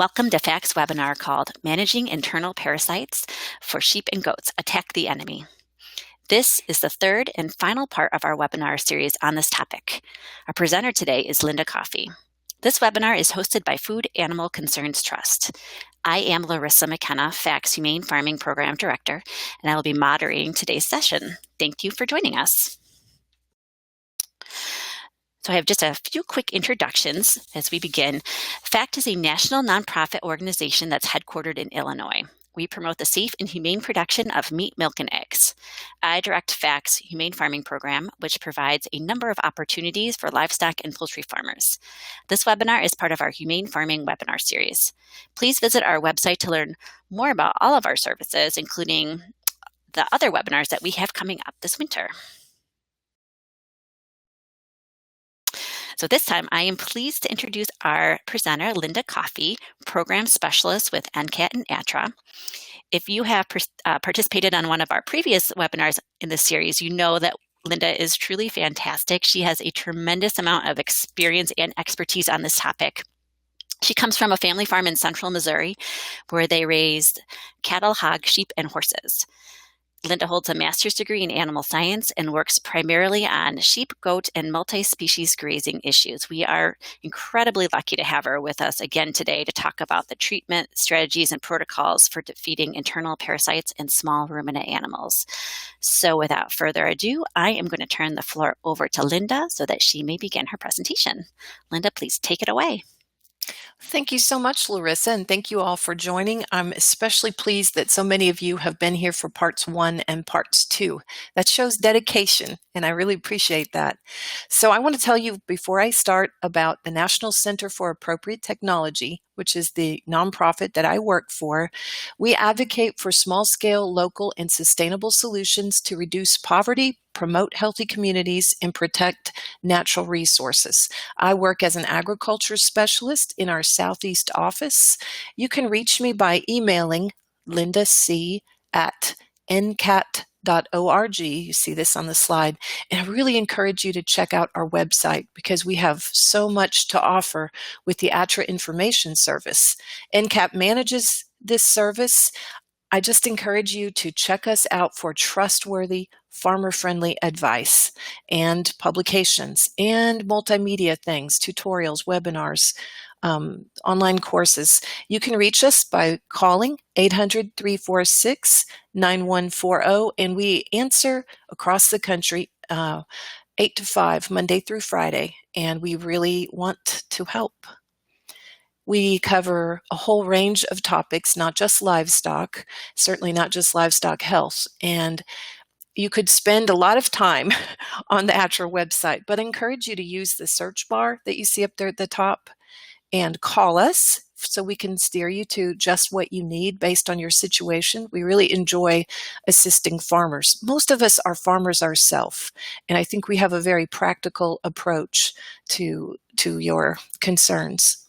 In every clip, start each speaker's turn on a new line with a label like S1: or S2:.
S1: Welcome to FACT's webinar called Managing Internal Parasites for Sheep and Goats, Attack the Enemy. This is the third and final part of our webinar series on this topic. Our presenter today is Linda Coffey. This webinar is hosted by Food Animal Concerns Trust. I am Larissa McKenna, FACT's Humane Farming Program Director, and I will be moderating today's session. Thank you for joining us. So I have just a few quick introductions as we begin. FACT is a national nonprofit organization that's headquartered in Illinois. We promote the safe and humane production of meat, milk, and eggs. I direct FACT's Humane Farming Program, which provides a number of opportunities for livestock and poultry farmers. This webinar is part of our Humane Farming webinar series. Please visit our website to learn more about all of our services, including the other webinars that we have coming up this winter. So this time, I am pleased to introduce our presenter, Linda Coffey, Program Specialist with NCAT and ATTRA. If you have participated on one of our previous webinars in this series, you know that Linda is truly fantastic. She has a tremendous amount of experience and expertise on this topic. She comes from a family farm in central Missouri where they raised cattle, hog, sheep, and horses. Linda holds a master's degree in animal science and works primarily on sheep, goat, and multi-species grazing issues. We are incredibly lucky to have her with us again today to talk about the treatment strategies and protocols for defeating internal parasites in small ruminant animals. So without further ado, I am going to turn the floor over to Linda so that she may begin her presentation. Linda, please take it away.
S2: Thank you so much, Larissa, and thank you all for joining. I'm especially pleased that so many of you have been here for parts 1 and parts 2. That shows dedication, and I really appreciate that. So I want to tell you before I start about the National Center for Appropriate Technology, which is the nonprofit that I work for. We advocate for small-scale, local, and sustainable solutions to reduce poverty, promote healthy communities, and protect natural resources. I work as an agriculture specialist in our Southeast office. You can reach me by emailing lindac@ncat.org. You see this on the slide. And I really encourage you to check out our website because we have so much to offer with the ATTRA information service. NCAT manages this service. I just encourage you to check us out for trustworthy, farmer-friendly advice and publications and multimedia things, tutorials, webinars, online courses. You can reach us by calling 800-346-9140, and we answer across the country 8 to 5, Monday through Friday, and we really want to help. We cover a whole range of topics, not just livestock, certainly not just livestock health. And you could spend a lot of time on the ATTRA website, but I encourage you to use the search bar that you see up there at the top and call us so we can steer you to just what you need based on your situation. We really enjoy assisting farmers. Most of us are farmers ourselves, and I think we have a very practical approach to your concerns.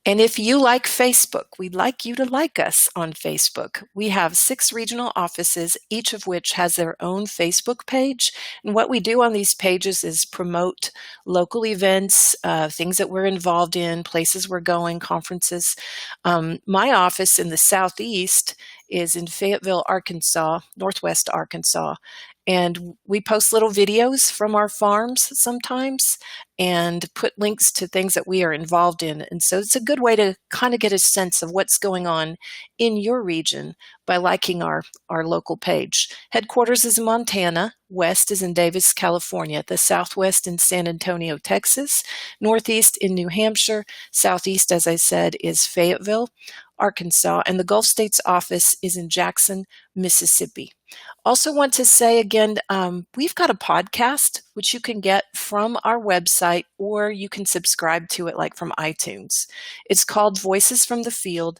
S2: And if you like Facebook, we'd like you to like us on Facebook. We have 6 regional offices, each of which has their own Facebook page. And what we do on these pages is promote local events, things that we're involved in, places we're going, conferences. My office in the Southeast is in Fayetteville, Arkansas, Northwest Arkansas. And we post little videos from our farms sometimes and put links to things that we are involved in. And so it's a good way to kind of get a sense of what's going on in your region by liking our local page. Headquarters is in Montana. West is in Davis, California. The Southwest in San Antonio, Texas. Northeast in New Hampshire. Southeast, as I said, is Fayetteville, Arkansas. And the Gulf States office is in Jackson, Mississippi. Also want to say again, we've got a podcast which you can get from our website or you can subscribe to it like from iTunes. It's called Voices from the Field,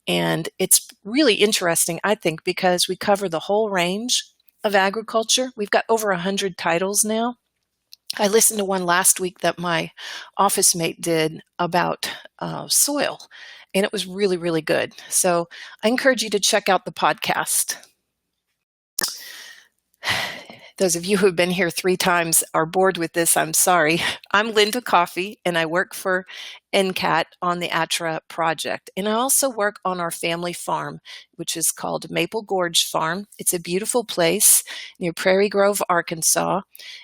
S2: and it's really interesting, I think, because we cover the whole range of agriculture. We've got over 100 titles now. I listened to one last week that my office mate did about soil, and it was really, really good. So I encourage you to check out the podcast. Those of you who have been here 3 times are bored with this. I'm sorry. I'm Linda Coffey, and I work for NCAT on the ATTRA project. And I also work on our family farm, which is called Maple Gorge Farm. It's a beautiful place near Prairie Grove, Arkansas.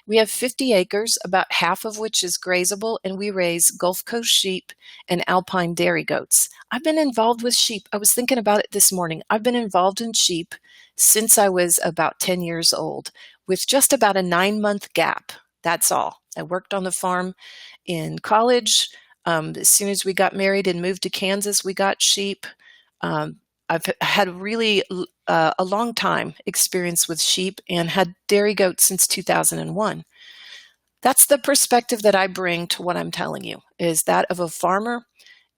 S2: We have 50 acres, about half of which is grazable, and we raise Gulf Coast sheep and alpine dairy goats. I've been involved with sheep. I was thinking about it this morning. I've been involved in sheep since I was about 10 years old, with just about a 9-month gap. That's all. I worked on the farm in college. As soon as we got married and moved to Kansas, we got sheep. I've had really a long time experience with sheep and had dairy goats since 2001. That's the perspective that I bring to what I'm telling you, is that of a farmer,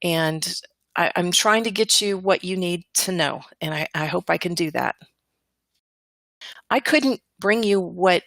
S2: and I'm trying to get you what you need to know, and I hope I can do that. I couldn't bring you what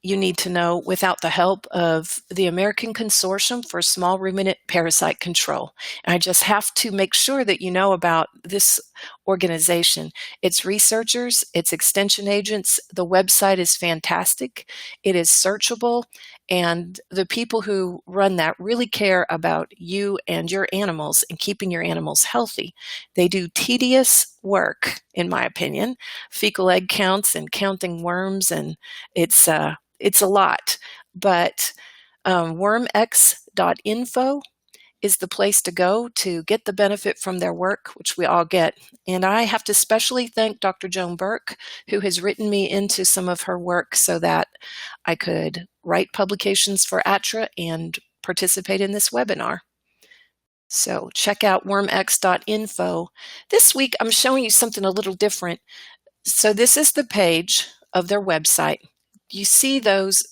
S2: you need to know without the help of the American Consortium for Small Ruminant Parasite Control. And I just have to make sure that you know about this organization. Its researchers, its extension agents, the website is fantastic. It is searchable, and the people who run that really care about you and your animals and keeping your animals healthy. They do tedious work, in my opinion, fecal egg counts and counting worms, and it's a lot. But wormx.info is the place to go to get the benefit from their work, which we all get. And I have to specially thank Dr. Joan Burke, who has written me into some of her work so that I could write publications for ATTRA and participate in this webinar. So check out wormx.info. This week, I'm showing you something a little different. So this is the page of their website. You see those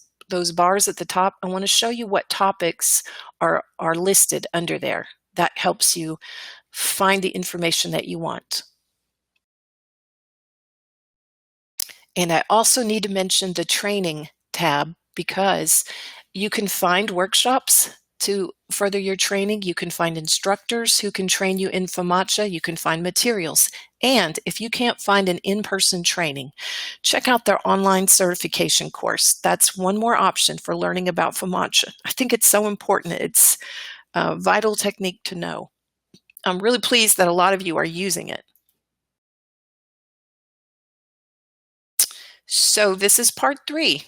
S2: bars at the top. I want to show you what topics are listed under there. That helps you find the information that you want. And I also need to mention the training tab, because you can find workshops to further your training. You can find instructors who can train you in FAMACHA. You can find materials. And if you can't find an in-person training, check out their online certification course. That's one more option for learning about FAMACHA. I think it's so important. It's a vital technique to know. I'm really pleased that a lot of you are using it. So this is part 3.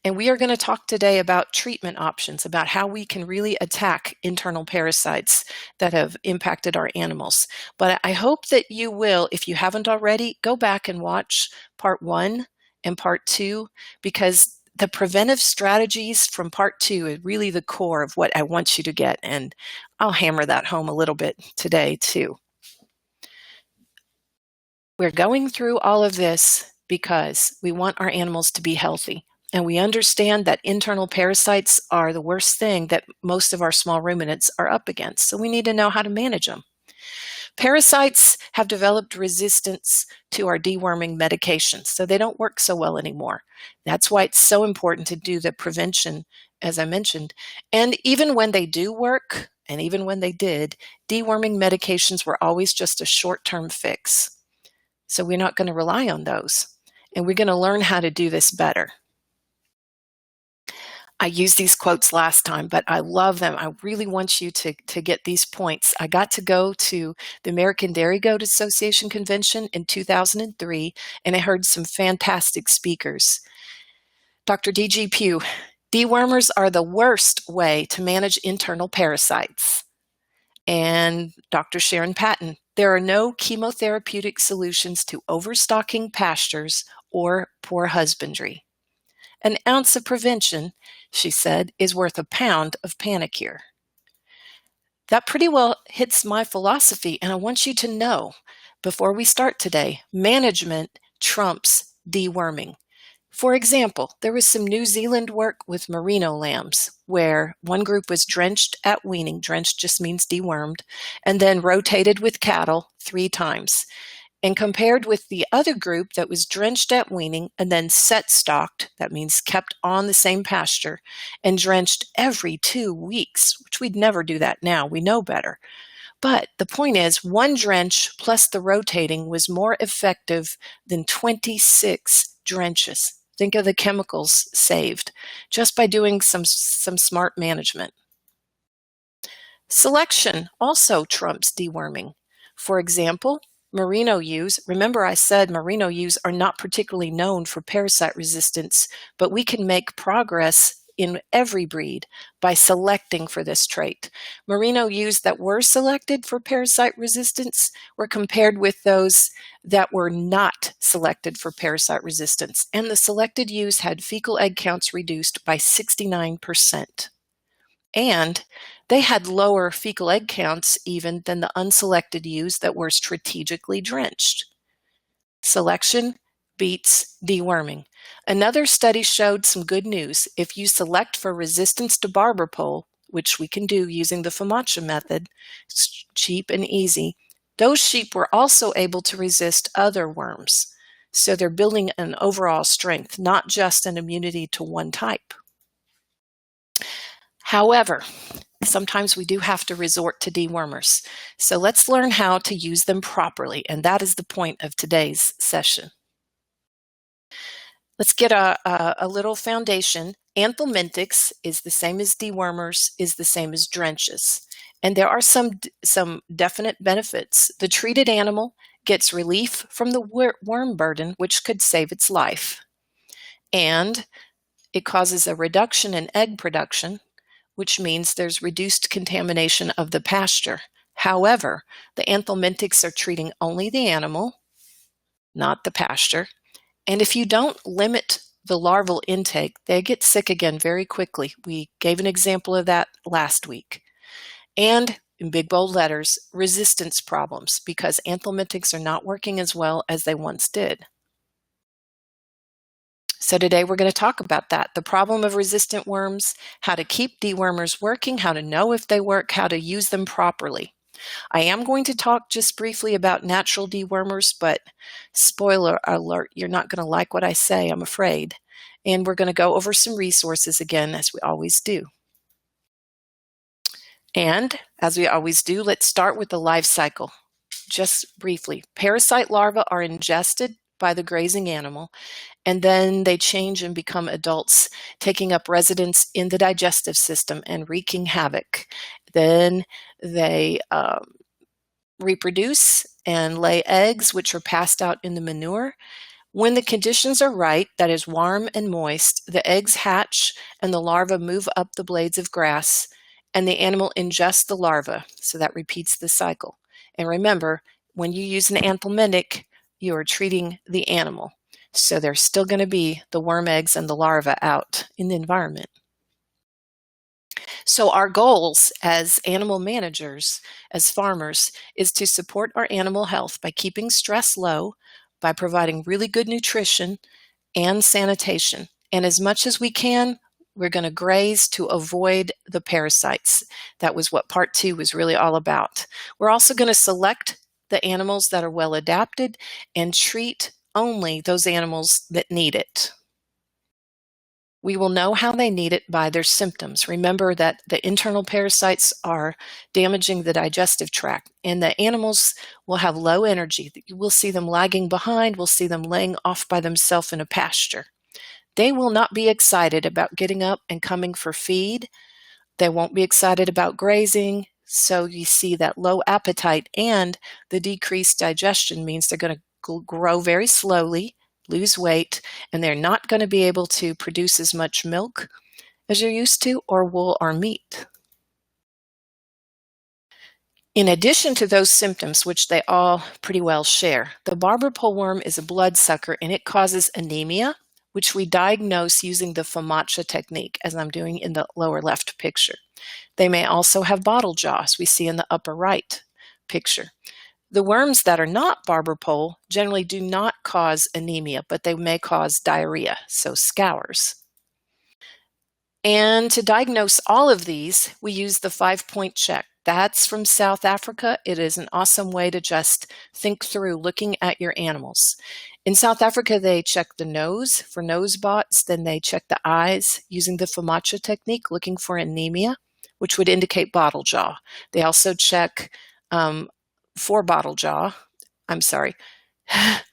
S2: And we are going to talk today about treatment options, about how we can really attack internal parasites that have impacted our animals. But I hope that you will, if you haven't already, go back and watch part 1 and part 2, because the preventive strategies from part 2 is really the core of what I want you to get. And I'll hammer that home a little bit today too. We're going through all of this because we want our animals to be healthy. And we understand that internal parasites are the worst thing that most of our small ruminants are up against. So we need to know how to manage them. Parasites have developed resistance to our deworming medications, so they don't work so well anymore. That's why it's so important to do the prevention, as I mentioned. And even when they do work, and even when they did, deworming medications were always just a short-term fix. So we're not going to rely on those. And we're going to learn how to do this better. I used these quotes last time, but I love them. I really want you to get these points. I got to go to the American Dairy Goat Association Convention in 2003, and I heard some fantastic speakers. Dr. D.G. Pugh, dewormers are the worst way to manage internal parasites. And Dr. Sharon Patton, there are no chemotherapeutic solutions to overstocking pastures or poor husbandry. An ounce of prevention, she said, is worth a pound of Panacure. That pretty well hits my philosophy, and I want you to know, before we start today, management trumps deworming. For example, there was some New Zealand work with merino lambs where one group was drenched at weaning, drenched just means dewormed, and then rotated with cattle 3 times. And compared with the other group that was drenched at weaning and then set stocked, that means kept on the same pasture, and drenched every 2 weeks, which we'd never do that now. We know better. But the point is, one drench plus the rotating was more effective than 26 drenches. Think of the chemicals saved just by doing some smart management. Selection also trumps deworming. For example, merino ewes, remember I said merino ewes are not particularly known for parasite resistance, but we can make progress in every breed by selecting for this trait. Merino ewes that were selected for parasite resistance were compared with those that were not selected for parasite resistance, and the selected ewes had fecal egg counts reduced by 69%. And they had lower fecal egg counts even than the unselected ewes that were strategically drenched. Selection beats deworming. Another study showed some good news. If you select for resistance to barber pole, which we can do using the FAMACHA method, it's cheap and easy, those sheep were also able to resist other worms. So they're building an overall strength, not just an immunity to one type. However, sometimes we do have to resort to dewormers. So let's learn how to use them properly, and that is the point of today's session. Let's get a little foundation. Anthelmintics is the same as dewormers, is the same as drenches. And there are some definite benefits. The treated animal gets relief from the worm burden, which could save its life. And it causes a reduction in egg production, which means there's reduced contamination of the pasture. However, the anthelmintics are treating only the animal, not the pasture. And if you don't limit the larval intake, they get sick again very quickly. We gave an example of that last week. And in big bold letters, resistance problems, because anthelmintics are not working as well as they once did. So today we're going to talk about that, the problem of resistant worms, how to keep dewormers working, how to know if they work, how to use them properly. I am going to talk just briefly about natural dewormers, but spoiler alert, you're not going to like what I say, I'm afraid. And we're going to go over some resources again, as we always do. And as we always do, let's start with the life cycle. Just briefly, parasite larvae are ingested by the grazing animal, and then they change and become adults, taking up residence in the digestive system and wreaking havoc. Then they reproduce and lay eggs, which are passed out in the manure. When the conditions are right, that is warm and moist, the eggs hatch and the larvae move up the blades of grass, and the animal ingests the larva. So that repeats the cycle. And remember, when you use an anthelmintic, you are treating the animal. So there's still going to be the worm eggs and the larvae out in the environment. So our goals as animal managers, as farmers, is to support our animal health by keeping stress low, by providing really good nutrition and sanitation. And as much as we can, we're going to graze to avoid the parasites. That was what part 2 was really all about. We're also going to select the animals that are well adapted and treat only those animals that need it. We will know how they need it by their symptoms. Remember that the internal parasites are damaging the digestive tract, and the animals will have low energy. We'll see them lagging behind. We'll see them laying off by themselves in a pasture. They will not be excited about getting up and coming for feed. They won't be excited about grazing. So you see that low appetite and the decreased digestion means they're going to grow very slowly, lose weight, and they're not going to be able to produce as much milk as you're used to, or wool or meat. In addition to those symptoms, which they all pretty well share, the barber pole worm is a bloodsucker and it causes anemia, which we diagnose using the FAMACHA technique, as I'm doing in the lower left picture. They may also have bottle jaw, as we see in the upper right picture. The worms that are not barber pole generally do not cause anemia, but they may cause diarrhea, so scours. And to diagnose all of these, we use the 5-point check. That's from South Africa. It is an awesome way to just think through looking at your animals. In South Africa, they check the nose for nose spots, then they check the eyes using the FAMACHA technique, looking for anemia, which would indicate bottle jaw. They also check for bottle jaw,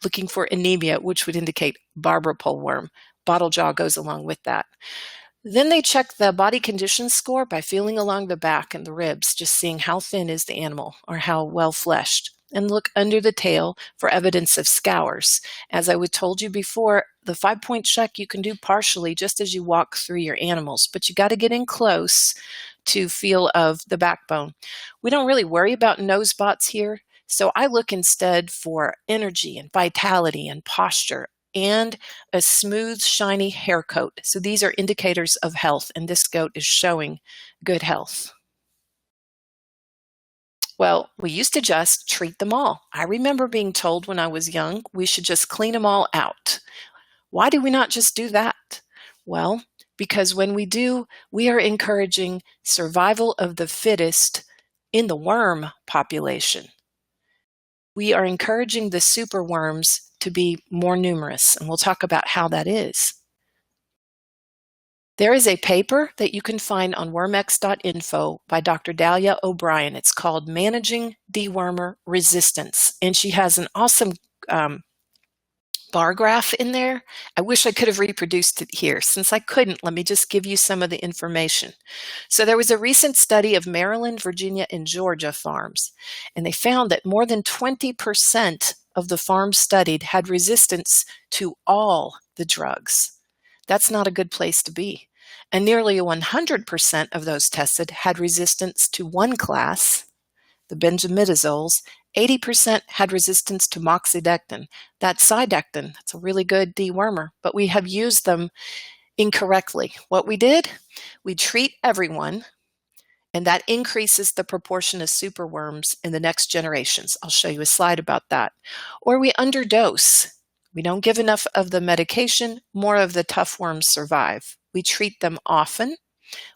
S2: looking for anemia, which would indicate barber pole worm. bottle jaw goes along with that. Then they check the body condition score by feeling along the back and the ribs, just seeing how thin is the animal or how well fleshed, and look under the tail for evidence of scours. As I told you before, the 5-point check you can do partially just as you walk through your animals, but you got to get in close to feel of the backbone. We don't really worry about nose spots here, so I look instead for energy and vitality and posture and a smooth, shiny hair coat. So these are indicators of health, and this goat is showing good health. Well, we used to just treat them all. I remember being told when I was young, we should just clean them all out. Why do we not just do that? Well, because when we do, we are encouraging survival of the fittest in the worm population. We are encouraging the superworms to be more numerous, and we'll talk about how that is. There is a paper that you can find on wormx.info by Dr. Dahlia O'Brien. It's called Managing Dewormer Resistance, and she has an awesome bar graph in there. I wish I could have reproduced it here. Since I couldn't, let me just give you some of the information. So there was a recent study of Maryland, Virginia, and Georgia farms, and they found that more than 20% of the farms studied had resistance to all the drugs. That's not a good place to be. And nearly 100% of those tested had resistance to one class, the benzimidazoles. 80% had resistance to moxidectin. That's cydectin. That's a really good dewormer, but we have used them incorrectly. What we did, we treat everyone, and that increases the proportion of superworms in the next generations. I'll show you a slide about that. Or we underdose. We don't give enough of the medication, more of the tough worms survive. We treat them often,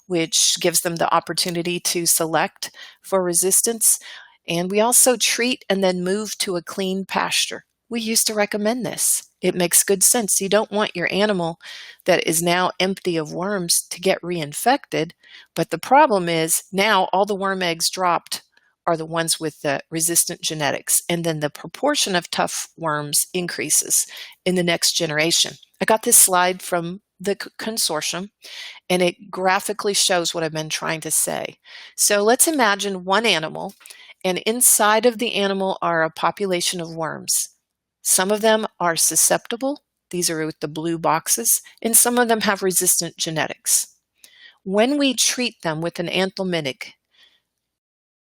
S2: which gives them the opportunity to select for resistance. And we also treat and then move to a clean pasture. We used to recommend this. It makes good sense. You don't want your animal that is now empty of worms to get reinfected. But the problem is now all the worm eggs dropped are the ones with the resistant genetics. And then the proportion of tough worms increases in the next generation. I got this slide from the consortium, and it graphically shows what I've been trying to say. So let's imagine one animal, and inside of the animal are a population of worms. Some of them are susceptible. These are with the blue boxes, and some of them have resistant genetics. When we treat them with an anthelmintic,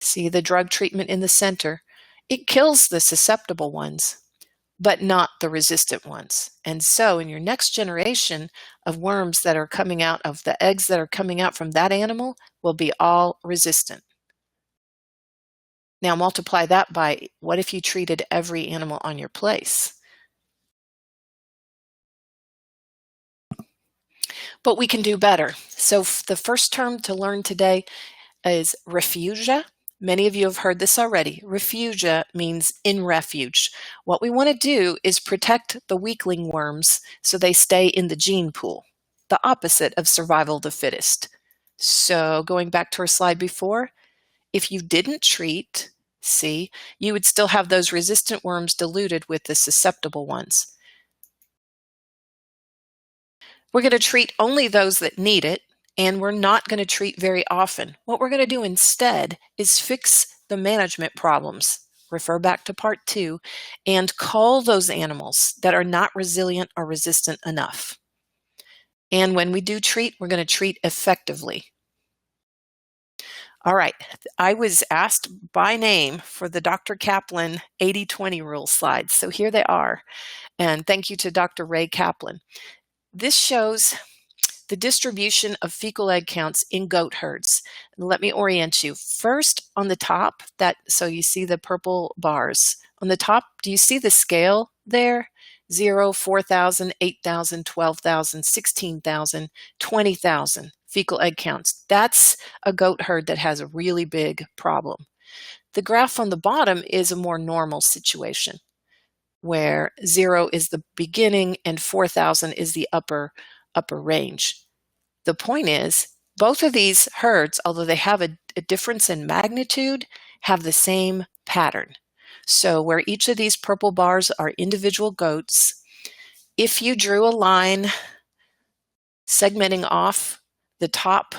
S2: see the drug treatment in the center, it kills the susceptible ones, but not the resistant ones. And so in your next generation of worms that are coming out of the eggs that are coming out from that animal will be all resistant. Now multiply that by what if you treated every animal on your place? But we can do better. So the first term to learn today is Refugia. Many of you have heard this already. Refugia means in refuge. What we want to do is protect the weakling worms so they stay in the gene pool, the opposite of survival of the fittest. So going back to our slide before, if you didn't treat, see, you would still have those resistant worms diluted with the susceptible ones. We're going to treat only those that need it, and we're not going to treat very often. What we're going to do instead is fix the management problems, refer back to part 2, and cull those animals that are not resilient or resistant enough. And when we do treat, we're going to treat effectively. All right, I was asked by name for the Dr. Kaplan 80-20 rule slides, so here they are. And thank you to Dr. Ray Kaplan. This shows the distribution of fecal egg counts in goat herds. Let me orient you. First, on the top, so you see the purple bars. On the top, do you see the scale there? 0, 4,000, 8,000, 12,000, 16,000, 20,000 fecal egg counts. That's a goat herd that has a really big problem. The graph on the bottom is a more normal situation, where 0 is the beginning and 4,000 is the upper range. The point is, both of these herds, although they have a difference in magnitude, have the same pattern. So where each of these purple bars are individual goats, if you drew a line segmenting off the top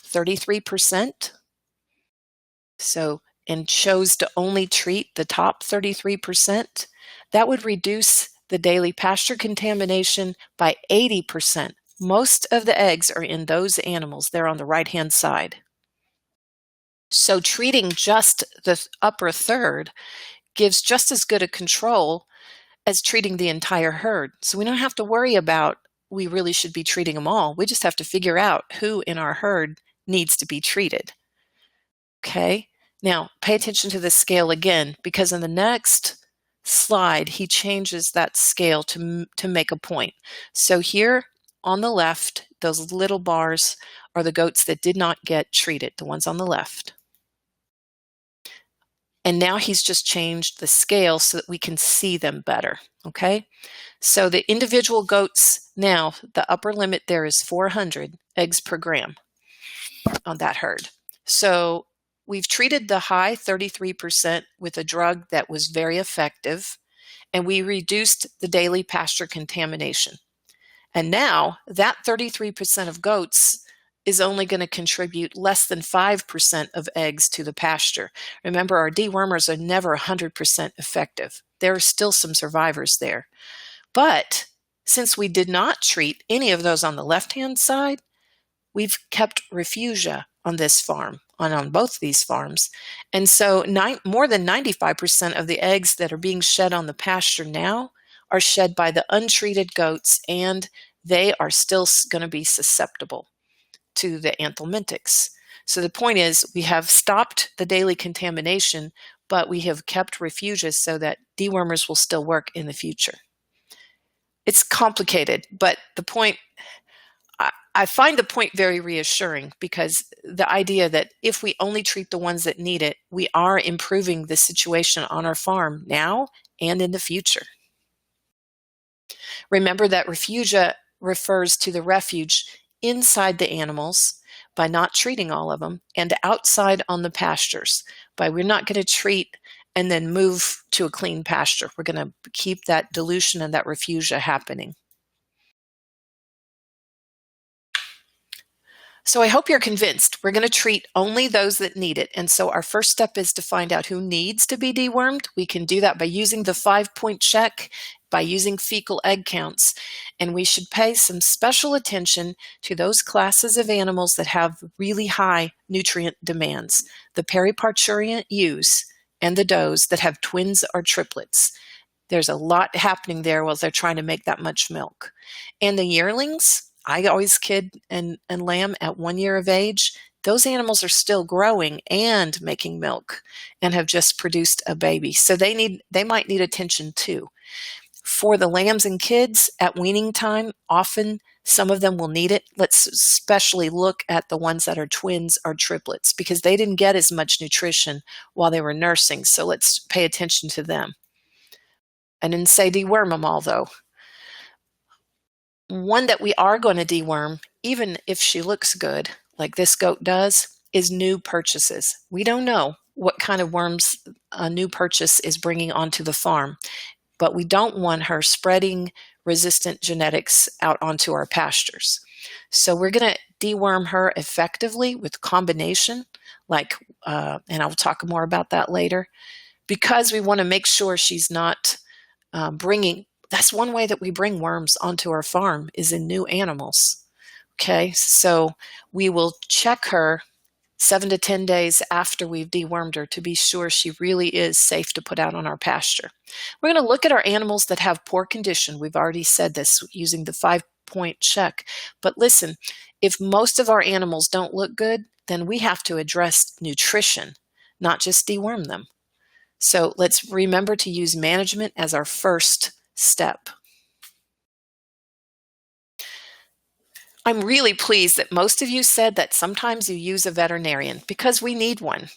S2: 33%. So, and chose to only treat the top 33%, that would reduce the daily pasture contamination by 80%. Most of the eggs are in those animals. They're on the right-hand side. So treating just the upper third gives just as good a control as treating the entire herd. So we don't have to worry about we really should be treating them all. We just have to figure out who in our herd needs to be treated. Okay, now pay attention to the scale again, because in the next slide, he changes that scale to make a point. So here on the left, those little bars are the goats that did not get treated, the ones on the left. And now he's just changed the scale so that we can see them better, okay? So the individual goats now, the upper limit there is 400 eggs per gram on that herd. So we've treated the high 33% with a drug that was very effective, and we reduced the daily pasture contamination. And now that 33% of goats is only going to contribute less than 5% of eggs to the pasture. Remember, our dewormers are never 100% effective. There are still some survivors there. But since we did not treat any of those on the left-hand side, we've kept Refugia on this farm, on both these farms. And so more than 95% of the eggs that are being shed on the pasture now are shed by the untreated goats, and they are still going to be susceptible to the anthelmintics. So the point is, we have stopped the daily contamination, but we have kept Refugia so that dewormers will still work in the future. It's complicated, but the point, I find the point very reassuring, because the idea that if we only treat the ones that need it, we are improving the situation on our farm now and in the future. Remember that Refugia refers to the refuge inside the animals by not treating all of them, and outside on the pastures by we're not going to treat and then move to a clean pasture. We're going to keep that dilution and that Refugia happening. So I hope you're convinced. We're going to treat only those that need it. And so our first step is to find out who needs to be dewormed. We can do that by using the 5-point check, by using fecal egg counts. And we should pay some special attention to those classes of animals that have really high nutrient demands. The periparturient ewes and the does that have twins or triplets. There's a lot happening there while they're trying to make that much milk. And the yearlings, I always kid and lamb at 1 year of age. Those animals are still growing and making milk and have just produced a baby. So they might need attention too. For the lambs and kids at weaning time, often some of them will need it. Let's especially look at the ones that are twins or triplets, because they didn't get as much nutrition while they were nursing. So let's pay attention to them. I didn't say deworm them all though. One that we are going to deworm, even if she looks good, like this goat does, is new purchases. We don't know what kind of worms a new purchase is bringing onto the farm, but we don't want her spreading resistant genetics out onto our pastures. So we're going to deworm her effectively with combination, and I'll talk more about that later, because we want to make sure she's not bringing. That's one way that we bring worms onto our farm, is in new animals. Okay, so we will check her 7 to 10 days after we've dewormed her to be sure she really is safe to put out on our pasture. We're going to look at our animals that have poor condition. We've already said this using the 5-point check. But listen, if most of our animals don't look good, then we have to address nutrition, not just deworm them. So let's remember to use management as our first step. I'm really pleased that most of you said that sometimes you use a veterinarian, because we need one.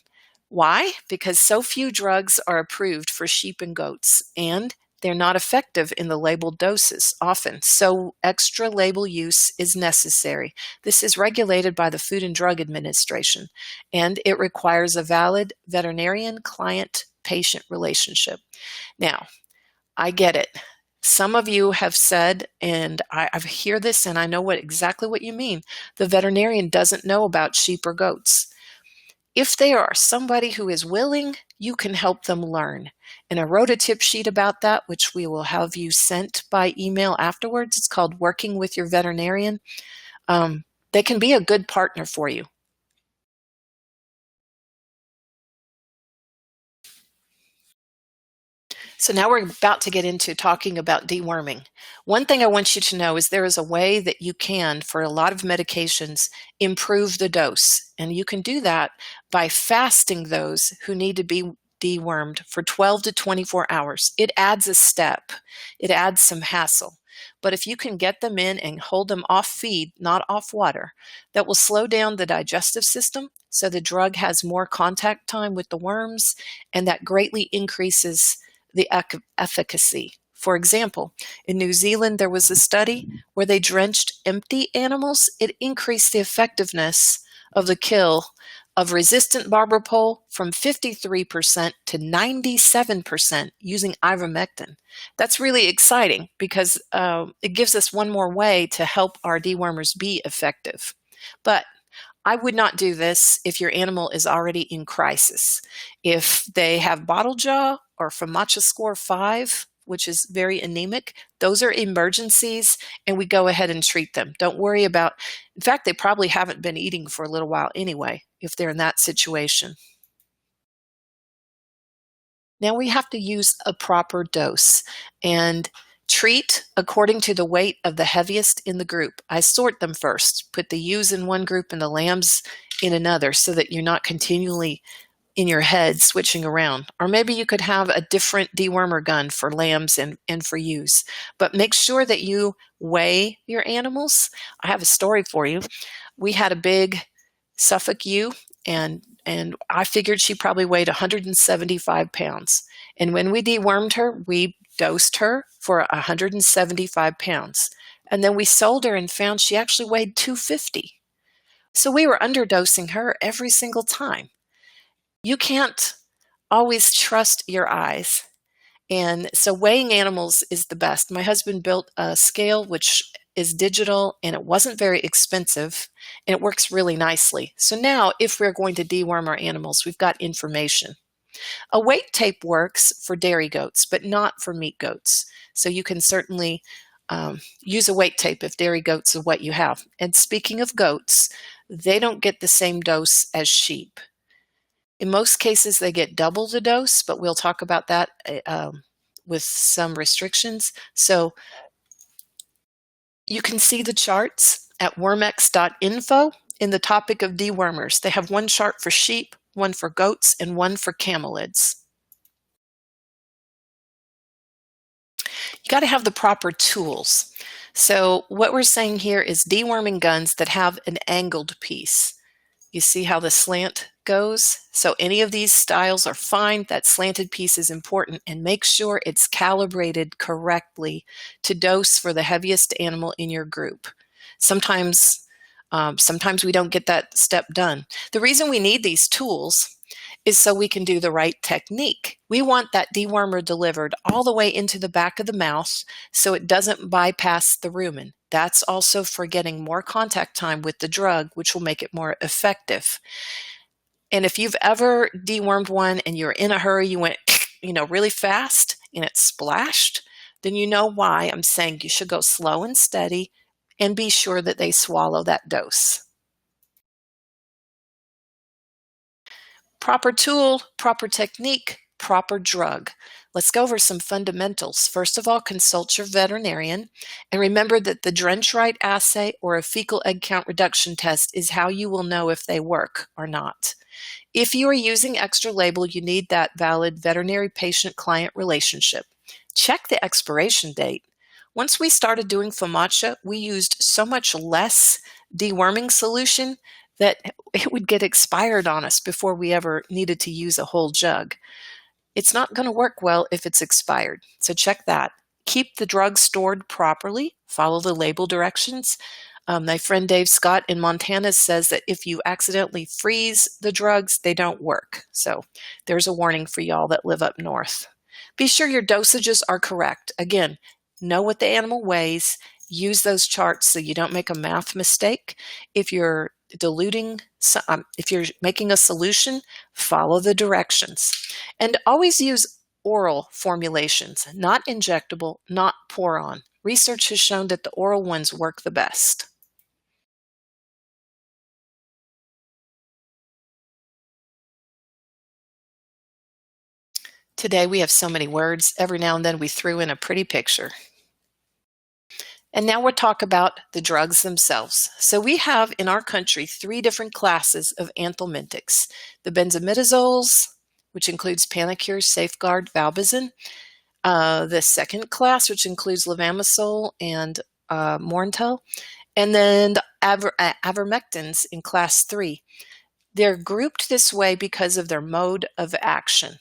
S2: Why? Because so few drugs are approved for sheep and goats, and they're not effective in the labeled doses often. So extra label use is necessary. This is regulated by the Food and Drug Administration, and it requires a valid veterinarian-client-patient relationship. Now, I get it. Some of you have said, and I hear this and I know exactly what you mean, the veterinarian doesn't know about sheep or goats. If they are somebody who is willing, you can help them learn. And I wrote a tip sheet about that, which we will have you sent by email afterwards. It's called Working with Your Veterinarian. They can be a good partner for you. So now we're about to get into talking about deworming. One thing I want you to know is there is a way that you can, for a lot of medications, improve the dose. And you can do that by fasting those who need to be dewormed for 12 to 24 hours. It adds a step. It adds some hassle. But if you can get them in and hold them off feed, not off water, that will slow down the digestive system so the drug has more contact time with the worms, and that greatly increases the efficacy. For example, in New Zealand, there was a study where they drenched empty animals. It increased the effectiveness of the kill of resistant barber pole from 53% to 97% using ivermectin. That's really exciting because it gives us one more way to help our dewormers be effective. But I would not do this if your animal is already in crisis. If they have bottle jaw or FAMACHA score 5, which is very anemic, those are emergencies, and we go ahead and treat them. Don't worry about, in fact, they probably haven't been eating for a little while anyway, if they're in that situation. Now we have to use a proper dose and treat according to the weight of the heaviest in the group. I sort them first, put the ewes in one group and the lambs in another so that you're not continually in your head switching around. Or maybe you could have a different dewormer gun for lambs and for ewes. But make sure that you weigh your animals. I have a story for you. We had a big Suffolk ewe, and I figured she probably weighed 175 pounds. And when we dewormed her, we dosed her for 175 pounds. And then we sold her and found she actually weighed 250. So we were underdosing her every single time. You can't always trust your eyes. And so weighing animals is the best. My husband built a scale which is digital, and it wasn't very expensive, and it works really nicely. So now if we're going to deworm our animals, we've got information. A weight tape works for dairy goats, but not for meat goats. So you can certainly use a weight tape if dairy goats are what you have. And speaking of goats, they don't get the same dose as sheep. In most cases, they get double the dose, but we'll talk about that with some restrictions. So you can see the charts at wormex.info in the topic of dewormers. They have one chart for sheep, one for goats, and one for camelids. You got to have the proper tools. So what we're saying here is deworming guns that have an angled piece. You see how the slant goes? So any of these styles are fine. That slanted piece is important, and make sure it's calibrated correctly to dose for the heaviest animal in your group. Sometimes we don't get that step done. The reason we need these tools is so we can do the right technique. We want that dewormer delivered all the way into the back of the mouth so it doesn't bypass the rumen. That's also for getting more contact time with the drug, which will make it more effective. And if you've ever dewormed one and you're in a hurry, you went, really fast and it splashed, then you know why I'm saying you should go slow and steady and be sure that they swallow that dose. Proper tool, proper technique, proper drug. Let's go over some fundamentals. First of all, consult your veterinarian, and remember that the drench right assay or a fecal egg count reduction test is how you will know if they work or not. If you are using extra label, you need that valid veterinary patient-client relationship. Check the expiration date. Once we started doing FAMACHA, we used so much less deworming solution that it would get expired on us before we ever needed to use a whole jug. It's not going to work well if it's expired, so check that. Keep the drug stored properly, follow the label directions. My friend Dave Scott in Montana says that if you accidentally freeze the drugs, they don't work. So there's a warning for y'all that live up north. Be sure your dosages are correct. Again, know what the animal weighs, use those charts so you don't make a math mistake. If you're if you're making a solution, follow the directions. And always use oral formulations, not injectable, not pour on. Research has shown that the oral ones work the best. Today we have so many words. Every now and then we threw in a pretty picture. And now we'll talk about the drugs themselves. So we have in our country 3 different classes of anthelmintics. The benzimidazoles, which includes Panacur, Safeguard, Valbazin. The second class, which includes levamisole and Morantel. And then the ivermectins in class 3. They're grouped this way because of their mode of action.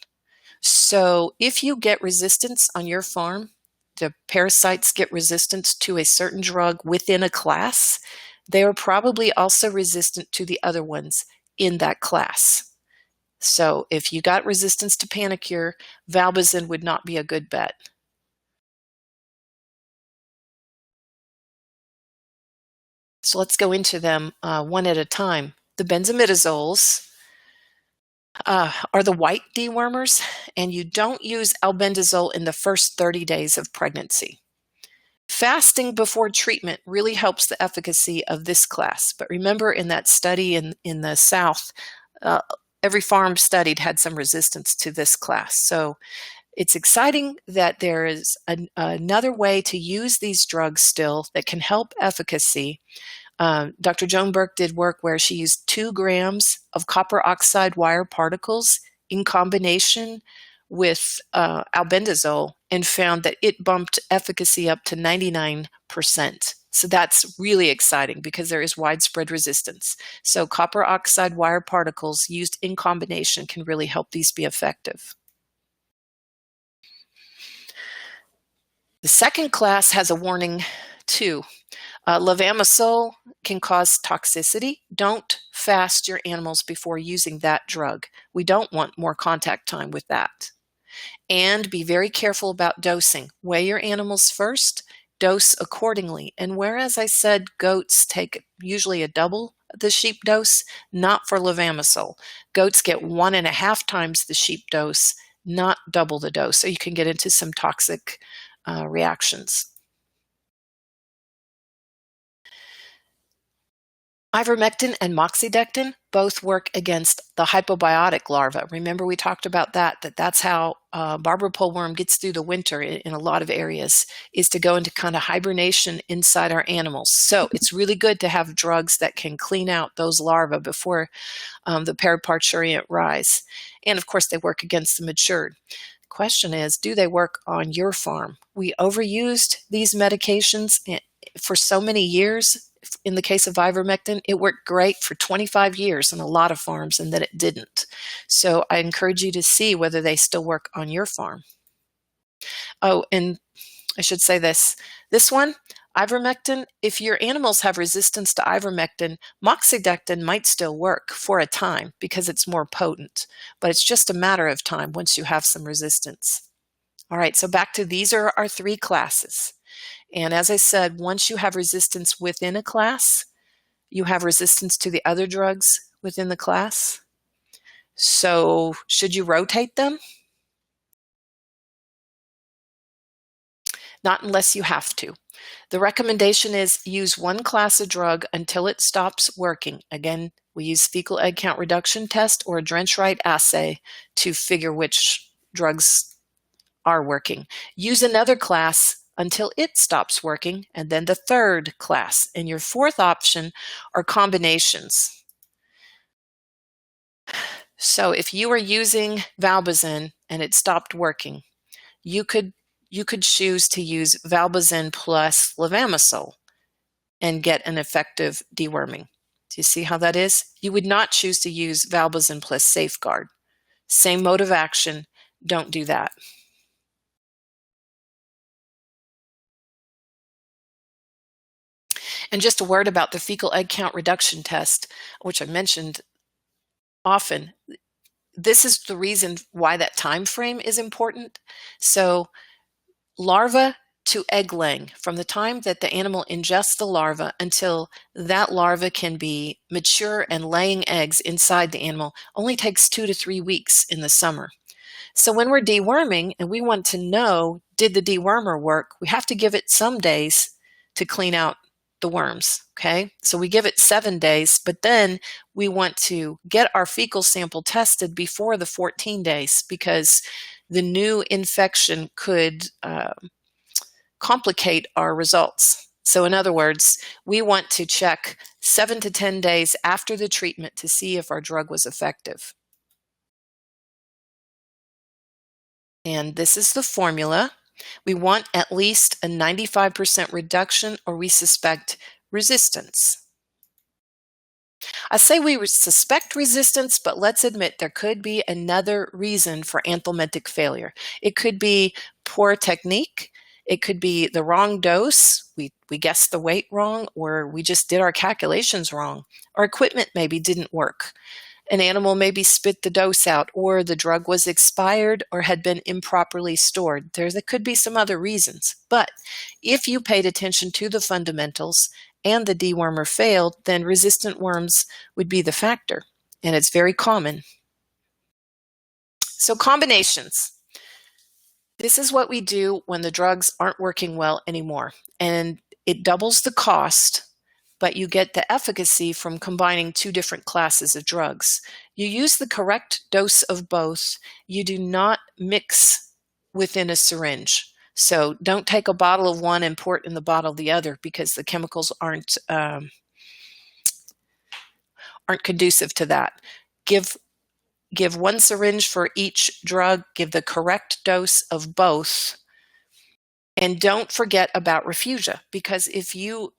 S2: So if you get resistance on your farm, the parasites get resistance to a certain drug within a class, they are probably also resistant to the other ones in that class. So if you got resistance to Panacur, Valbazin would not be a good bet. So let's go into them one at a time. The benzimidazoles are the white dewormers, and you don't use albendazole in the first 30 days of pregnancy. Fasting before treatment really helps the efficacy of this class. But remember, in that study in the South, every farm studied had some resistance to this class. So it's exciting that there is another way to use these drugs still that can help efficacy. Dr. Joan Burke did work where she used 2 grams of copper oxide wire particles in combination with albendazole and found that it bumped efficacy up to 99%. So that's really exciting because there is widespread resistance. So copper oxide wire particles used in combination can really help these be effective. The second class has a warning too. Levamisole can cause toxicity. Don't fast your animals before using that drug. We don't want more contact time with that. And be very careful about dosing. Weigh your animals first, dose accordingly. And whereas I said goats take usually a double the sheep dose, not for levamisole. Goats get 1.5 times the sheep dose, not double the dose. So you can get into some toxic reactions. Ivermectin and moxidectin both work against the hypobiotic larva. Remember we talked about that's how barber pole worm gets through the winter in a lot of areas, is to go into kind of hibernation inside our animals. So it's really good to have drugs that can clean out those larvae before the periparturient rise. And of course they work against the matured. The question is, do they work on your farm? We overused these medications for so many years. In the case of ivermectin, it worked great for 25 years in a lot of farms, and then it didn't. So I encourage you to see whether they still work on your farm. Oh, and I should say this one, ivermectin, if your animals have resistance to ivermectin, moxidectin might still work for a time because it's more potent, but it's just a matter of time once you have some resistance. All right, so back to these are our 3 classes. And as I said, once you have resistance within a class, you have resistance to the other drugs within the class. So should you rotate them? Not unless you have to. The recommendation is use one class of drug until it stops working. Again, we use fecal egg count reduction test or a drench-right assay to figure which drugs are working. Use another class until it stops working, and then the 3rd class. And your 4th option are combinations. So if you are using Valbazin and it stopped working, you could choose to use Valbazin plus levamisole and get an effective deworming. Do you see how that is? You would not choose to use Valbazin plus Safeguard. Same mode of action, don't do that. And just a word about the fecal egg count reduction test, which I mentioned often. This is the reason why that time frame is important. So larvae to egg laying, from the time that the animal ingests the larva until that larva can be mature and laying eggs inside the animal, only takes 2 to 3 weeks in the summer. So when we're deworming and we want to know, did the dewormer work, we have to give it some days to clean out the worms, okay? So we give it 7 days, but then we want to get our fecal sample tested before the 14 days because the new infection could complicate our results. So in other words, we want to check 7 to 10 days after the treatment to see if our drug was effective. And this is the formula. We want at least a 95% reduction or we suspect resistance. I say we suspect resistance, but let's admit there could be another reason for anthelmintic failure. It could be poor technique. It could be the wrong dose. We guessed the weight wrong, or we just did our calculations wrong. Our equipment maybe didn't work. An animal maybe spit the dose out, or the drug was expired or had been improperly stored. There could be some other reasons. But if you paid attention to the fundamentals and the dewormer failed, then resistant worms would be the factor. And it's very common. So combinations. This is what we do when the drugs aren't working well anymore. And it doubles the cost, but you get the efficacy from combining 2 different classes of drugs. You use the correct dose of both. You do not mix within a syringe. So don't take a bottle of one and pour it in the bottle of the other because the chemicals aren't conducive to that. Give 1 syringe for each drug. Give the correct dose of both. And don't forget about Refugia, because if you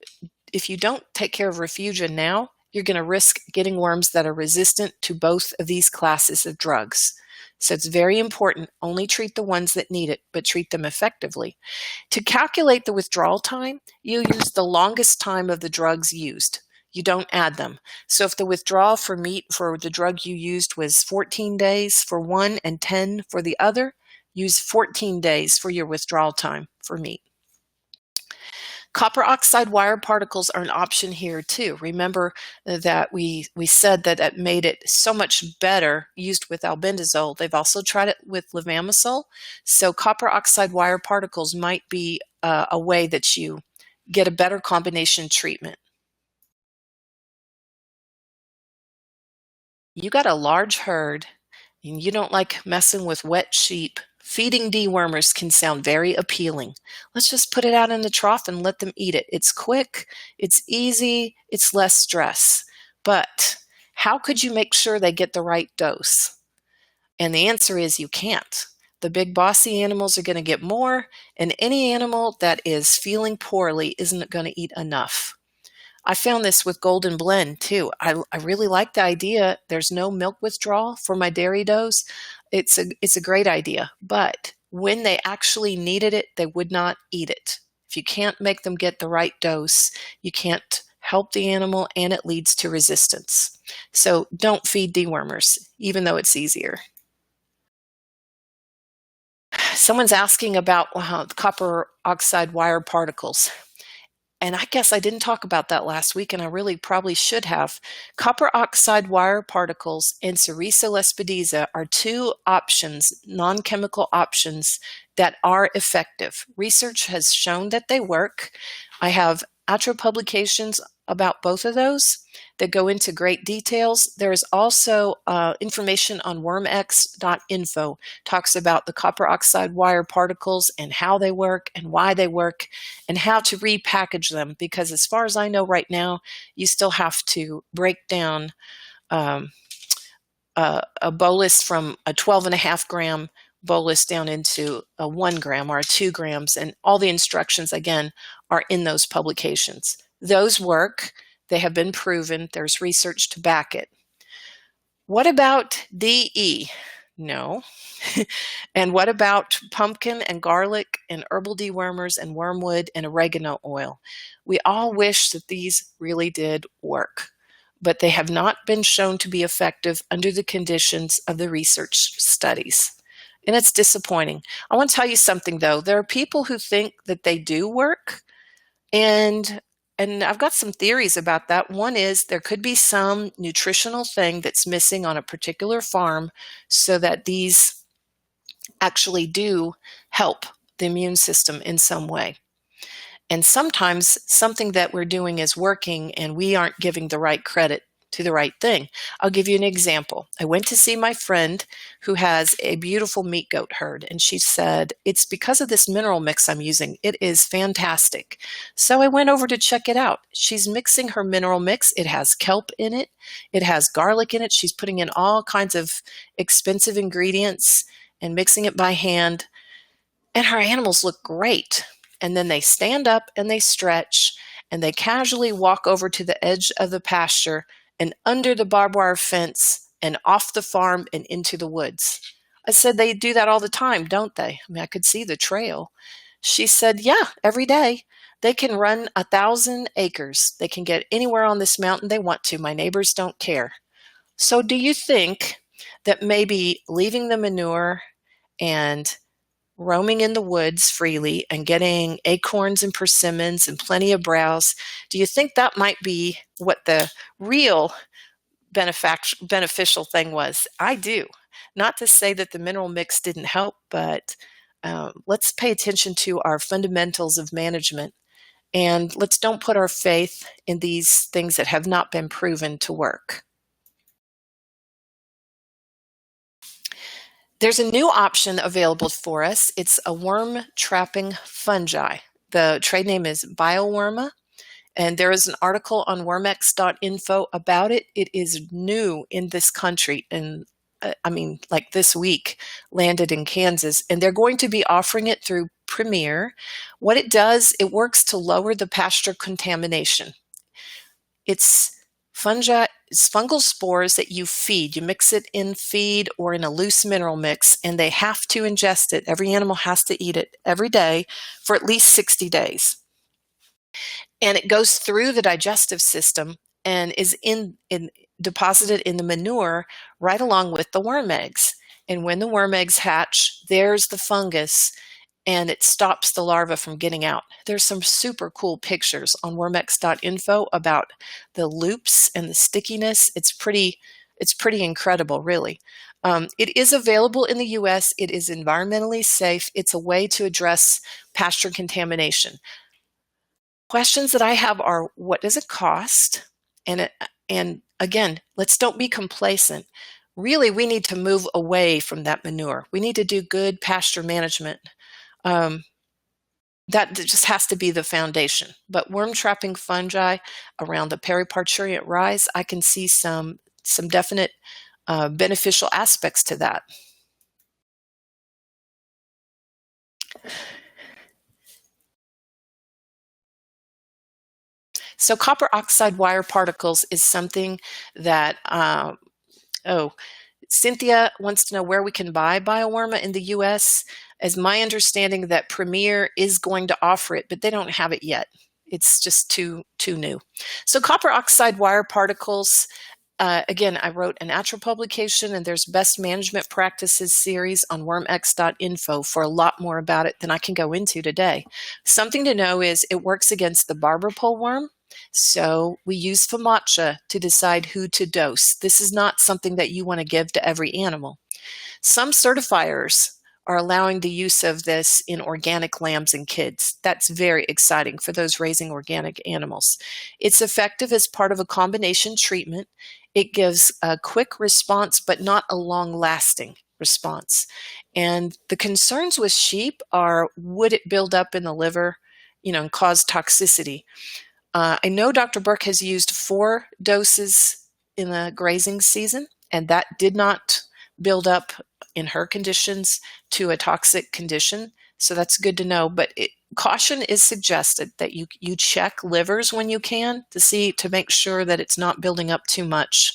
S2: don't take care of Refugia now, you're going to risk getting worms that are resistant to both of these classes of drugs. So it's very important, only treat the ones that need it, but treat them effectively. To calculate the withdrawal time, you use the longest time of the drugs used. You don't add them. So if the withdrawal for the drug you used was 14 days for one and 10 for the other, use 14 days for your withdrawal time for meat. Copper oxide wire particles are an option here too. Remember that we said that it made it so much better used with albendazole. They've also tried it with levamisole. So copper oxide wire particles might be a way that you get a better combination treatment. You got a large herd and you don't like messing with wet sheep. Feeding dewormers can sound very appealing. Let's just put it out in the trough and let them eat it. It's quick, it's easy, it's less stress. But how could you make sure they get the right dose? And the answer is you can't. The big bossy animals are going to get more, and any animal that is feeling poorly isn't going to eat enough. I found this with Golden Blend too. I really like the idea. There's no milk withdrawal for my dairy does. It's a great idea, but when they actually needed it, they would not eat it. If you can't make them get the right dose, you can't help the animal, and it leads to resistance. So don't feed dewormers, even though it's easier. Someone's asking about copper oxide wire particles. And I guess I didn't talk about that last week, and I really probably should have. Copper oxide wire particles and Sericea lespedeza are 2 options, non-chemical options, that are effective. Research has shown that they work. I have ATTRA publications about both of those that go into great details. There's also information on wormx.info, talks about the copper oxide wire particles and how they work and why they work and how to repackage them, because as far as I know right now, you still have to break down a bolus from a 12.5 gram bolus down into a 1 gram or 2 grams, and all the instructions again are in those publications. Those work. They have been proven. There's research to back it. What about DE? No. And what about pumpkin and garlic and herbal dewormers and wormwood and oregano oil? We all wish that these really did work, but they have not been shown to be effective under the conditions of the research studies. and it's disappointing. I want to tell you something, though. There are people who think that they do work, and I've got some theories about that. One is there could be some nutritional thing that's missing on a particular farm so that these actually do help the immune system in some way. And sometimes something that we're doing is working and we aren't giving the right credit to the right thing. I'll give you an example. I went to see my friend who has a beautiful meat goat herd, and she said, it's because of this mineral mix I'm using. It is fantastic. So I went over to check it out. She's mixing her mineral mix. It has kelp in it. It has garlic in it. She's putting in all kinds of expensive ingredients and mixing it by hand. And her animals look great. And then they stand up and they stretch and they casually walk over to the edge of the pasture and under the barbed wire fence and off the farm and into the woods. I said, they do that all the time, don't they? I mean, I could see the trail. She said, yeah, every day. They can run 1,000 acres. They can get anywhere on this mountain they want to. My neighbors don't care. So do you think that maybe leaving the manure and roaming in the woods freely and getting acorns and persimmons and plenty of browse, do you think that might be what the real beneficial thing was? I do. Not to say that the mineral mix didn't help, but let's pay attention to our fundamentals of management, and let's don't put our faith in these things that have not been proven to work. There's a new option available for us. It's a worm-trapping fungi. The trade name is Bioworma, and there is an article on wormx.info about it. It is new in this country, and like this week, landed in Kansas, and they're going to be offering it through Premier. What it does, it works to lower the pasture contamination. It's fungal spores that you feed. You mix it in feed or in a loose mineral mix, and they have to ingest it. Every animal has to eat it every day for at least 60 days. And it goes through the digestive system and is deposited in the manure right along with the worm eggs. And when the worm eggs hatch, there's the fungus, and it stops the larva from getting out. There's some super cool pictures on wormx.info about the loops and the stickiness. It's pretty incredible, really. It is available in the U.S. It is environmentally safe. It's a way to address pasture contamination. Questions that I have are, what does it cost? And again, let's don't be complacent. Really, we need to move away from that manure. We need to do good pasture management. That just has to be the foundation. But worm-trapping fungi around the periparturient rise, I can see some definite beneficial aspects to that. So copper oxide wire particles is something that, Cynthia wants to know where we can buy Bioworma in the U.S. As my understanding that Premier is going to offer it, but they don't have it yet. It's just too new. So copper oxide wire particles, again, I wrote an ATTRA publication, and there's Best Management Practices series on wormx.info for a lot more about it than I can go into today. Something to know is it works against the barber pole worm. So we use FAMACHA to decide who to dose. This is not something that you want to give to every animal. Some certifiers are allowing the use of this in organic lambs and kids. That's very exciting for those raising organic animals. It's effective as part of a combination treatment. It gives a quick response, but not a long-lasting response. And the concerns with sheep are, would it build up in the liver, and cause toxicity? I know Dr. Burke has used 4 doses in the grazing season, and that did not build up in her conditions to a toxic condition. So that's good to know. But caution is suggested that you check livers when you can to make sure that it's not building up too much.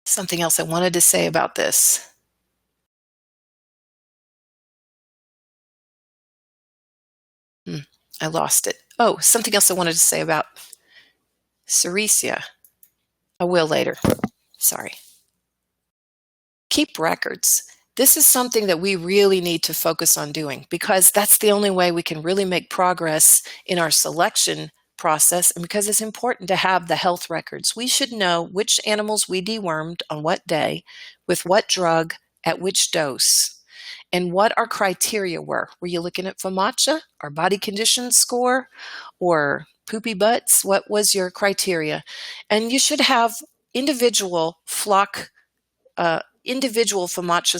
S2: Something else I wanted to say about this. I lost it. Oh, something else I wanted to say about Sericea. I will later. Sorry. Keep records. This is something that we really need to focus on doing because that's the only way we can really make progress in our selection process, and because it's important to have the health records. We should know which animals we dewormed on what day, with what drug, at which dose, and what our criteria were. Were you looking at FAMACHA, our body condition score, or poopy butts? What was your criteria? And you should have individual FAMACHA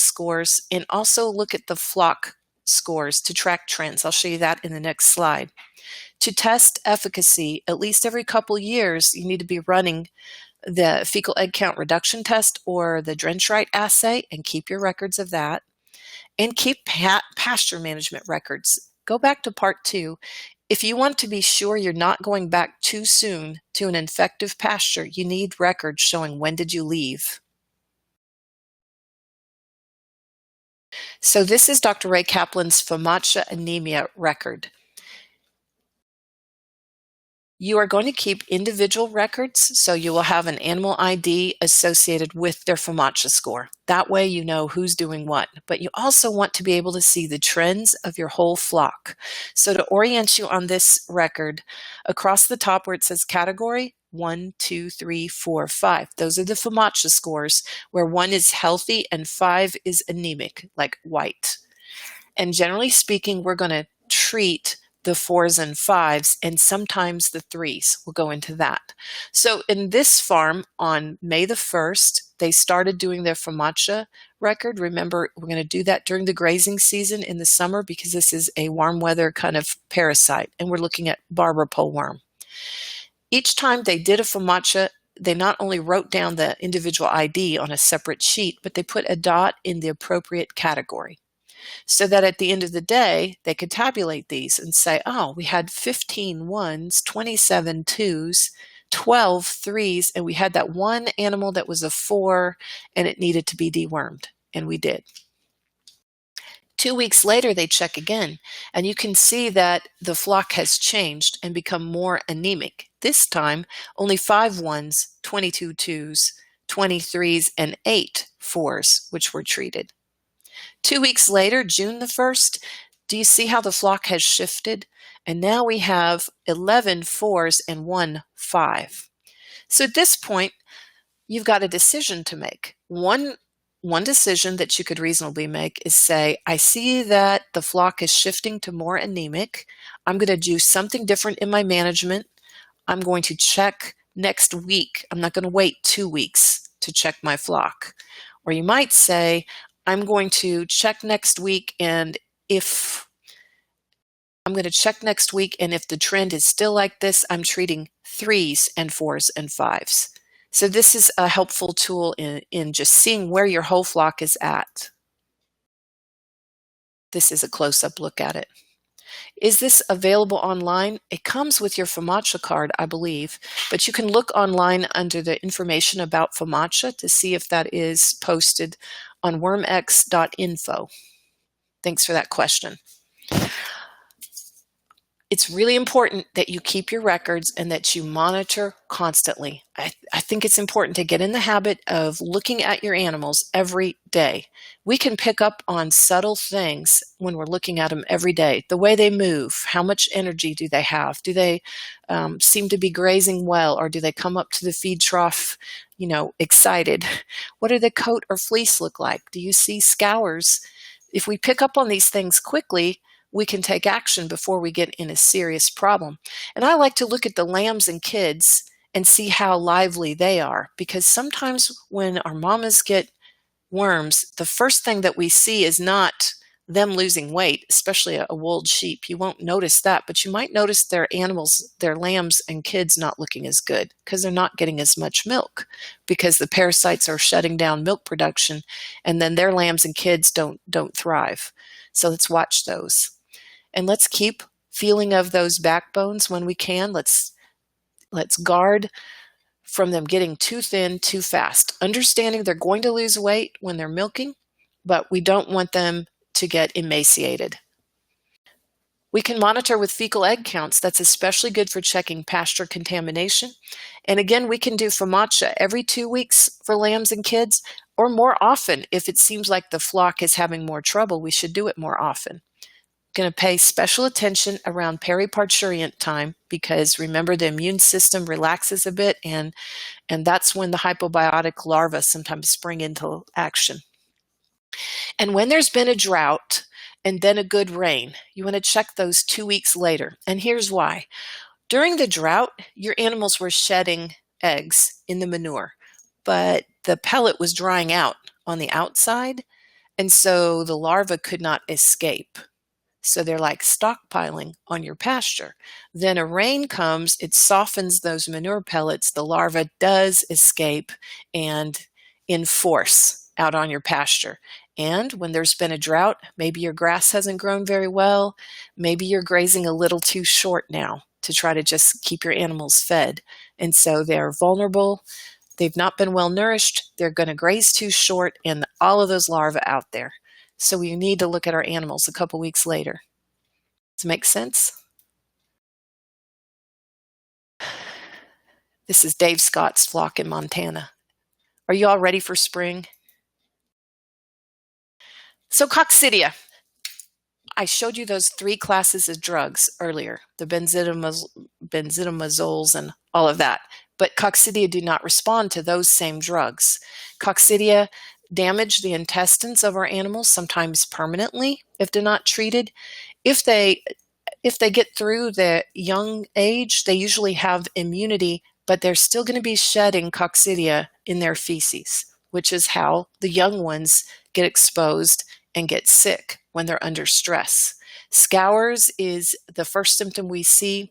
S2: scores, and also look at the flock scores to track trends. I'll show you that in the next slide. To test efficacy, at least every couple years, you need to be running the fecal egg count reduction test or the Drenchright assay, and keep your records of that. And keep pasture management records. Go back to part 2. If you want to be sure you're not going back too soon to an infective pasture, you need records showing when did you leave. So this is Dr. Ray Kaplan's FAMACHA anemia record. You are going to keep individual records, so you will have an animal ID associated with their FAMACHA score. That way you know who's doing what. But you also want to be able to see the trends of your whole flock. So to orient you on this record, across the top where it says category, 1, 2, 3, 4, 5. Those are the FAMACHA scores, where 1 is healthy and 5 is anemic, like white. And generally speaking, we're going to treat the 4s and 5s, and sometimes the 3s. We'll go into that. So in this farm, on May the 1st, they started doing their FAMACHA record. Remember, we're going to do that during the grazing season in the summer because this is a warm weather kind of parasite, and we're looking at barber pole worm. Each time they did a FAMACHA, they not only wrote down the individual ID on a separate sheet, but they put a dot in the appropriate category, so that at the end of the day, they could tabulate these and say, oh, we had 15 1s, 27 2s, 12 3s, and we had that one animal that was a 4 and it needed to be dewormed, and we did. 2 weeks later, they check again, and you can see that the flock has changed and become more anemic. This time, only 5 1s, 22 2s, 23s, and 8 4s, which were treated. 2 weeks later, June the 1st, do you see how the flock has shifted? And now we have 11 4s and 1 5. So at this point, you've got a decision to make. One decision that you could reasonably make is say, I see that the flock is shifting to more anemic. I'm going to do something different in my management. I'm going to check next week. I'm not going to wait 2 weeks to check my flock. Or you might say, I'm going to check next week, and if the trend is still like this, I'm treating 3s and 4s and 5s. So this is a helpful tool in just seeing where your whole flock is at. This is a close-up look at it. Is this available online? It comes with your FAMACHA card, I believe, but you can look online under the information about FAMACHA to see if that is posted on wormx.info. Thanks for that question. It's really important that you keep your records and that you monitor constantly. I think it's important to get in the habit of looking at your animals every day. We can pick up on subtle things when we're looking at them every day. The way they move, how much energy do they have? Do they seem to be grazing well, or do they come up to the feed trough, excited? What do the coat or fleece look like? Do you see scours? If we pick up on these things quickly, we can take action before we get in a serious problem. And I like to look at the lambs and kids and see how lively they are, because sometimes when our mamas get worms, the first thing that we see is not them losing weight, especially a wooled sheep. You won't notice that, but you might notice their animals, their lambs and kids not looking as good because they're not getting as much milk, because the parasites are shutting down milk production, and then their lambs and kids don't thrive. So let's watch those. And let's keep feeling of those backbones when we can. Let's guard from them getting too thin too fast. Understanding they're going to lose weight when they're milking, but we don't want them to get emaciated. We can monitor with fecal egg counts. That's especially good for checking pasture contamination. And again, we can do FAMACHA every 2 weeks for lambs and kids, or more often. If it seems like the flock is having more trouble, we should do it more often. Going to pay special attention around periparturient time, because remember, the immune system relaxes a bit, and that's when the hypobiotic larvae sometimes spring into action. And when there's been a drought and then a good rain, you want to check those 2 weeks later. And here's why. During the drought, your animals were shedding eggs in the manure, but the pellet was drying out on the outside, and so the larvae could not escape. So they're like stockpiling on your pasture. Then a rain comes, it softens those manure pellets, the larva does escape and enforce out on your pasture. And when there's been a drought, maybe your grass hasn't grown very well, maybe you're grazing a little too short now to try to just keep your animals fed. And so they're vulnerable, they've not been well nourished, they're going to graze too short, and all of those larvae out there. So we need to look at our animals a couple weeks later. Does it make sense? This is Dave Scott's flock in Montana. Are you all ready for spring? So Coccidia. I showed you those 3 classes of drugs earlier, the benzodiazoles and all of that. But Coccidia do not respond to those same drugs. Coccidia damage the intestines of our animals, sometimes permanently, if they're not treated. If they get through the young age, they usually have immunity, but they're still going to be shedding Coccidia in their feces, which is how the young ones get exposed and get sick when they're under stress. Scours is the first symptom we see,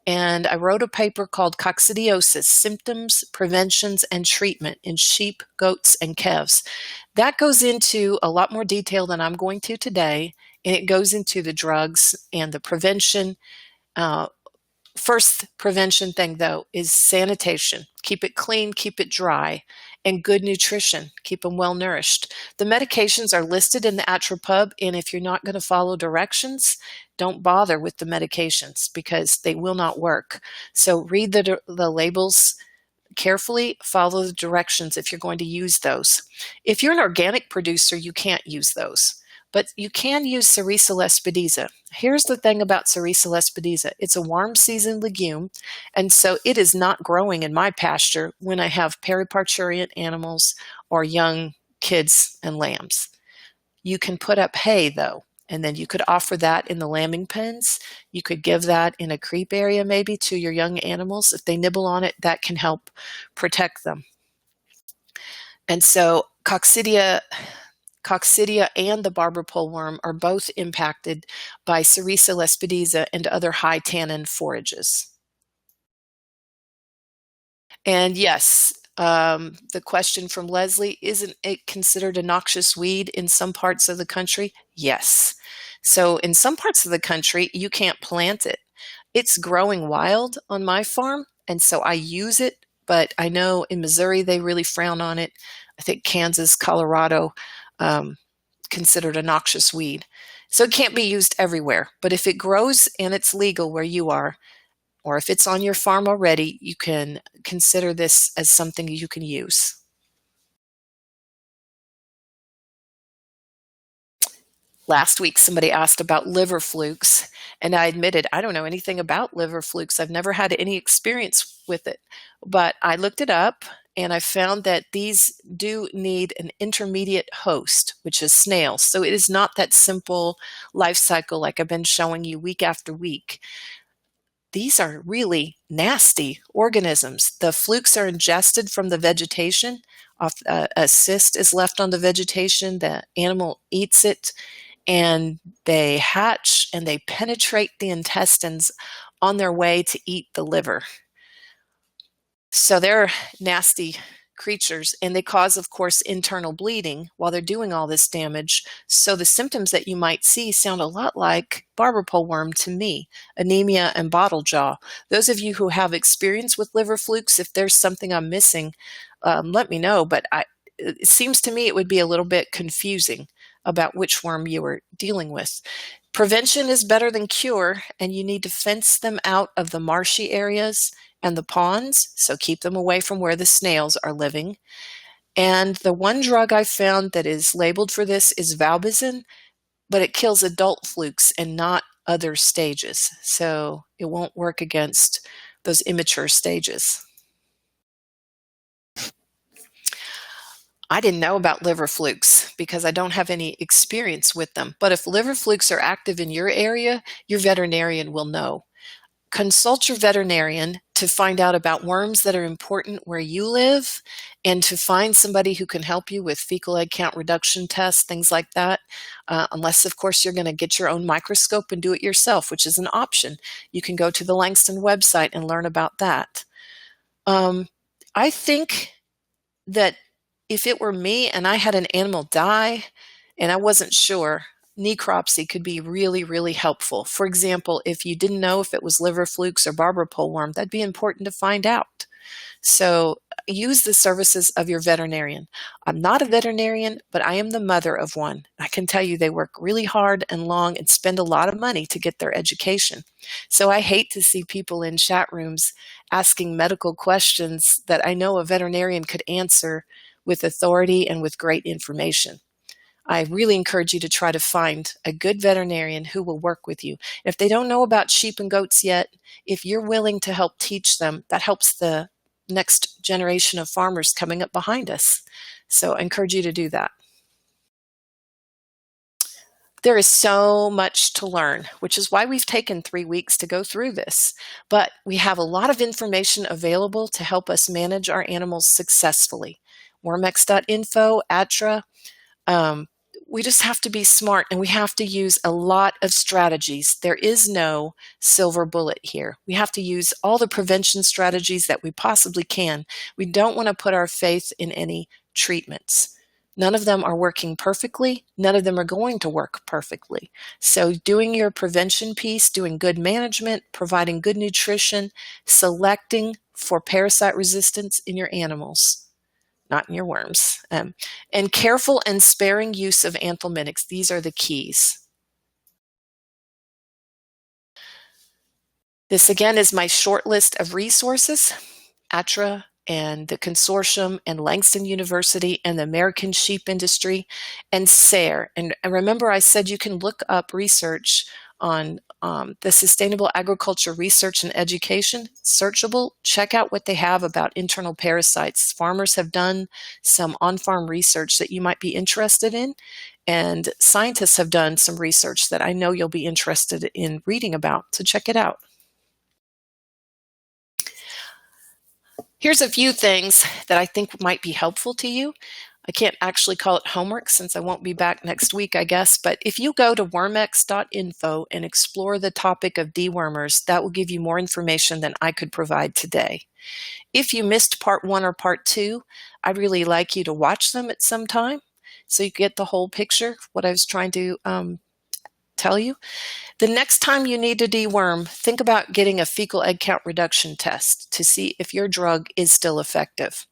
S2: and I wrote a paper called Coccidiosis, Symptoms, Preventions, and Treatment in Sheep, Goats, and Calves. That goes into a lot more detail than I'm going to today, and it goes into the drugs and the prevention. First prevention thing, though, is sanitation. Keep it clean, keep it dry, and good nutrition. Keep them well nourished. The medications are listed in the ATTRA pub, and if you're not going to follow directions, don't bother with the medications because they will not work. So read the labels carefully, follow the directions if you're going to use those. If you're an organic producer, you can't use those. But you can use Cerisa lespedeza. Here's the thing about Cerisa lespedeza. It's a warm season legume, and so it is not growing in my pasture when I have periparturient animals or young kids and lambs. You can put up hay, though, and then you could offer that in the lambing pens. You could give that in a creep area maybe to your young animals. If they nibble on it, that can help protect them. And so Coccidia and the barber pole worm are both impacted by Cerisa lespedeza and other high tannin forages. And yes, the question from Leslie, isn't it considered a noxious weed in some parts of the country? Yes. So in some parts of the country, you can't plant it. It's growing wild on my farm, and so I use it, but I know in Missouri they really frown on it. I think Kansas, Colorado, considered a noxious weed. So it can't be used everywhere, but if it grows and it's legal where you are, or if it's on your farm already, you can consider this as something you can use. Last week, somebody asked about liver flukes, and I admitted I don't know anything about liver flukes. I've never had any experience with it, but I looked it up, and I found that these do need an intermediate host, which is snails. So it is not that simple life cycle like I've been showing you week after week. These are really nasty organisms. The flukes are ingested from the vegetation. A cyst is left on the vegetation. The animal eats it, and they hatch and they penetrate the intestines on their way to eat the liver. So they're nasty creatures, and they cause, of course, internal bleeding while they're doing all this damage. So the symptoms that you might see sound a lot like barber pole worm to me, anemia and bottle jaw. Those of you who have experience with liver flukes, if there's something I'm missing, let me know, but it seems to me it would be a little bit confusing about which worm you were dealing with. Prevention is better than cure, and you need to fence them out of the marshy areas and the ponds, so keep them away from where the snails are living. And the one drug I found that is labeled for this is valbazin, but it kills adult flukes and not other stages, so it won't work against those immature stages. I didn't know about liver flukes because I don't have any experience with them. But if liver flukes are active in your area, your veterinarian will know. Consult your veterinarian to find out about worms that are important where you live and to find somebody who can help you with fecal egg count reduction tests, things like that. Unless, of course, you're going to get your own microscope and do it yourself, which is an option. You can go to the Langston website and learn about that. I think that if it were me and I had an animal die and I wasn't sure, necropsy could be really, really helpful. For example, if you didn't know if it was liver flukes or barber pole worm, that'd be important to find out. So use the services of your veterinarian. I'm not a veterinarian, but I am the mother of one. I can tell you they work really hard and long and spend a lot of money to get their education. So I hate to see people in chat rooms asking medical questions that I know a veterinarian could answer with authority and with great information. I really encourage you to try to find a good veterinarian who will work with you. If they don't know about sheep and goats yet, if you're willing to help teach them, that helps the next generation of farmers coming up behind us. So I encourage you to do that. There is so much to learn, which is why we've taken 3 weeks to go through this. But we have a lot of information available to help us manage our animals successfully. Wormex.info, ATTRA. We just have to be smart and we have to use a lot of strategies. There is no silver bullet here. We have to use all the prevention strategies that we possibly can. We don't want to put our faith in any treatments. None of them are working perfectly. None of them are going to work perfectly. So doing your prevention piece, doing good management, providing good nutrition, selecting for parasite resistance in your animals, not in your worms, and careful and sparing use of anthelmintics. These are the keys. This again is my short list of resources. ATTRA and the consortium and Langston University and the American sheep industry and SARE. And remember I said you can look up research on the Sustainable Agriculture Research and Education, searchable. Check out what they have about internal parasites. Farmers have done some on-farm research that you might be interested in, and scientists have done some research that I know you'll be interested in reading about, so check it out. Here's a few things that I think might be helpful to you. I can't actually call it homework since I won't be back next week, I guess, but if you go to wormex.info and explore the topic of dewormers, that will give you more information than I could provide today. If you missed part 1 or part 2, I'd really like you to watch them at some time so you get the whole picture, what I was trying to tell you. The next time you need to deworm, think about getting a fecal egg count reduction test to see if your drug is still effective.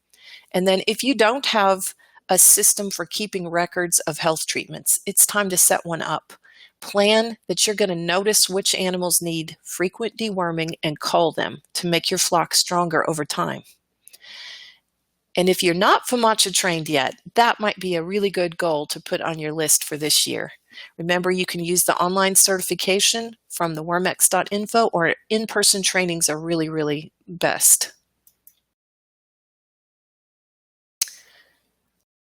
S2: And then if you don't have a system for keeping records of health treatments, it's time to set one up. Plan that you're going to notice which animals need frequent deworming and cull them to make your flock stronger over time. And if you're not FAMACHA trained yet, that might be a really good goal to put on your list for this year. Remember, you can use the online certification from the wormex.info, or in-person trainings are really, really best.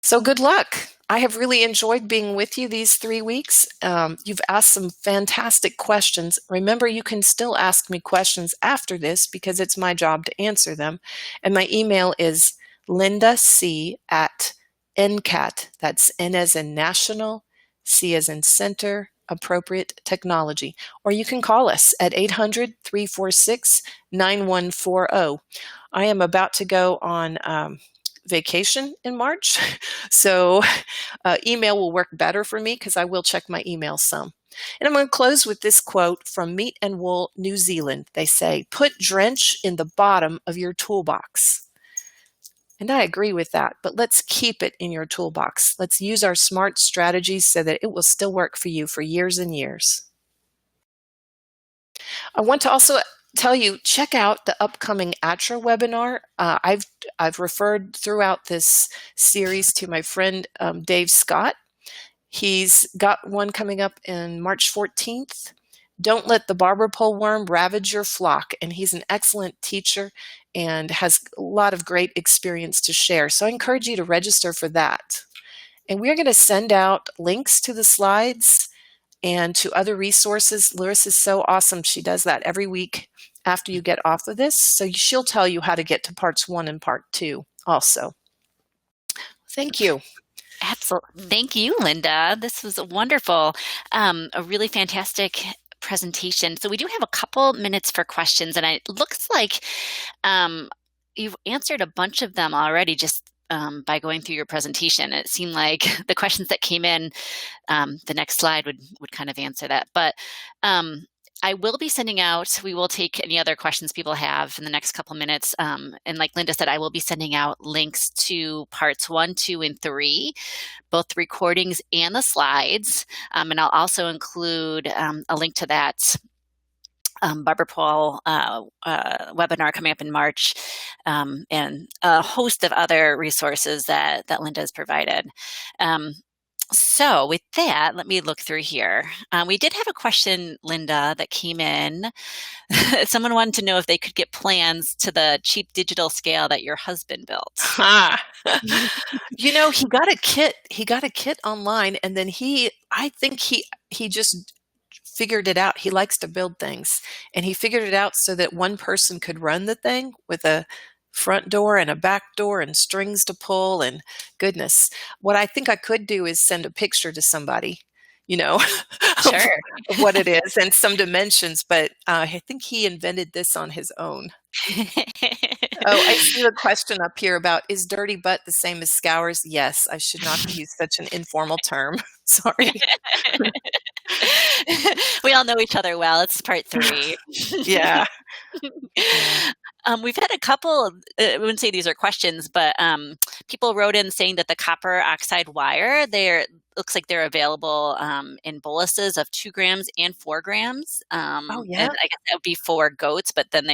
S2: So good luck. I have really enjoyed being with you these 3 weeks. You've asked some fantastic questions. Remember, you can still ask me questions after this because it's my job to answer them. And my email is lindac@NCAT, that's N as in national, C as in center, appropriate technology. Or you can call us at 800-346-9140. I am about to go on vacation in March, so email will work better for me because I will check my email some. And I'm going to close with this quote from Meat and Wool, New Zealand. They say, "Put drench in the bottom of your toolbox." And I agree with that, but let's keep it in your toolbox. Let's use our smart strategies so that it will still work for you for years and years. I want to also tell you, check out the upcoming ATTRA webinar. I've referred throughout this series to my friend Dave Scott. He's got one coming up in March 14th. Don't let the barber pole worm ravage your flock. And he's an excellent teacher and has a lot of great experience to share. So I encourage you to register for that. And we're going to send out links to the slides and to other resources. Larissa's so awesome. She does that every week after you get off of this. So she'll tell you how to get to parts 1 and part 2 also. Thank you.
S1: Absolutely. Thank you, Linda. This was wonderful. A really fantastic presentation. So we do have a couple minutes for questions, and it looks like you've answered a bunch of them already just by going through your presentation. It seemed like the questions that came in, the next slide would kind of answer that. But I will be sending out, we will take any other questions people have in the next couple minutes. And like Linda said, I will be sending out links to parts 1, 2, and 3, both the recordings and the slides. And I'll also include a link to that barber pole webinar coming up in March, and a host of other resources that Linda has provided. So with that, let me look through here. We did have a question, Linda, that came in. Someone wanted to know if they could get plans to the cheap digital scale that your husband built.
S2: You know, he got a kit. He got a kit online, and then I think he just figured it out. He likes to build things, and he figured it out so that one person could run the thing with a front door and a back door and strings to pull, and goodness. What I think I could do is send a picture to somebody,
S1: Sure.
S2: of what it is and some dimensions, but I think he invented this on his own. Oh, I see the question up here about, is dirty butt the same as scours? Yes, I should not use such an informal term. Sorry.
S1: We all know each other well. It's part 3.
S2: Yeah.
S1: We've had a couple, I wouldn't say these are questions, but people wrote in saying that the copper oxide wire, looks like they're available in boluses of 2 grams and 4 grams.
S2: Oh, yeah.
S1: And I guess that would be for goats, but then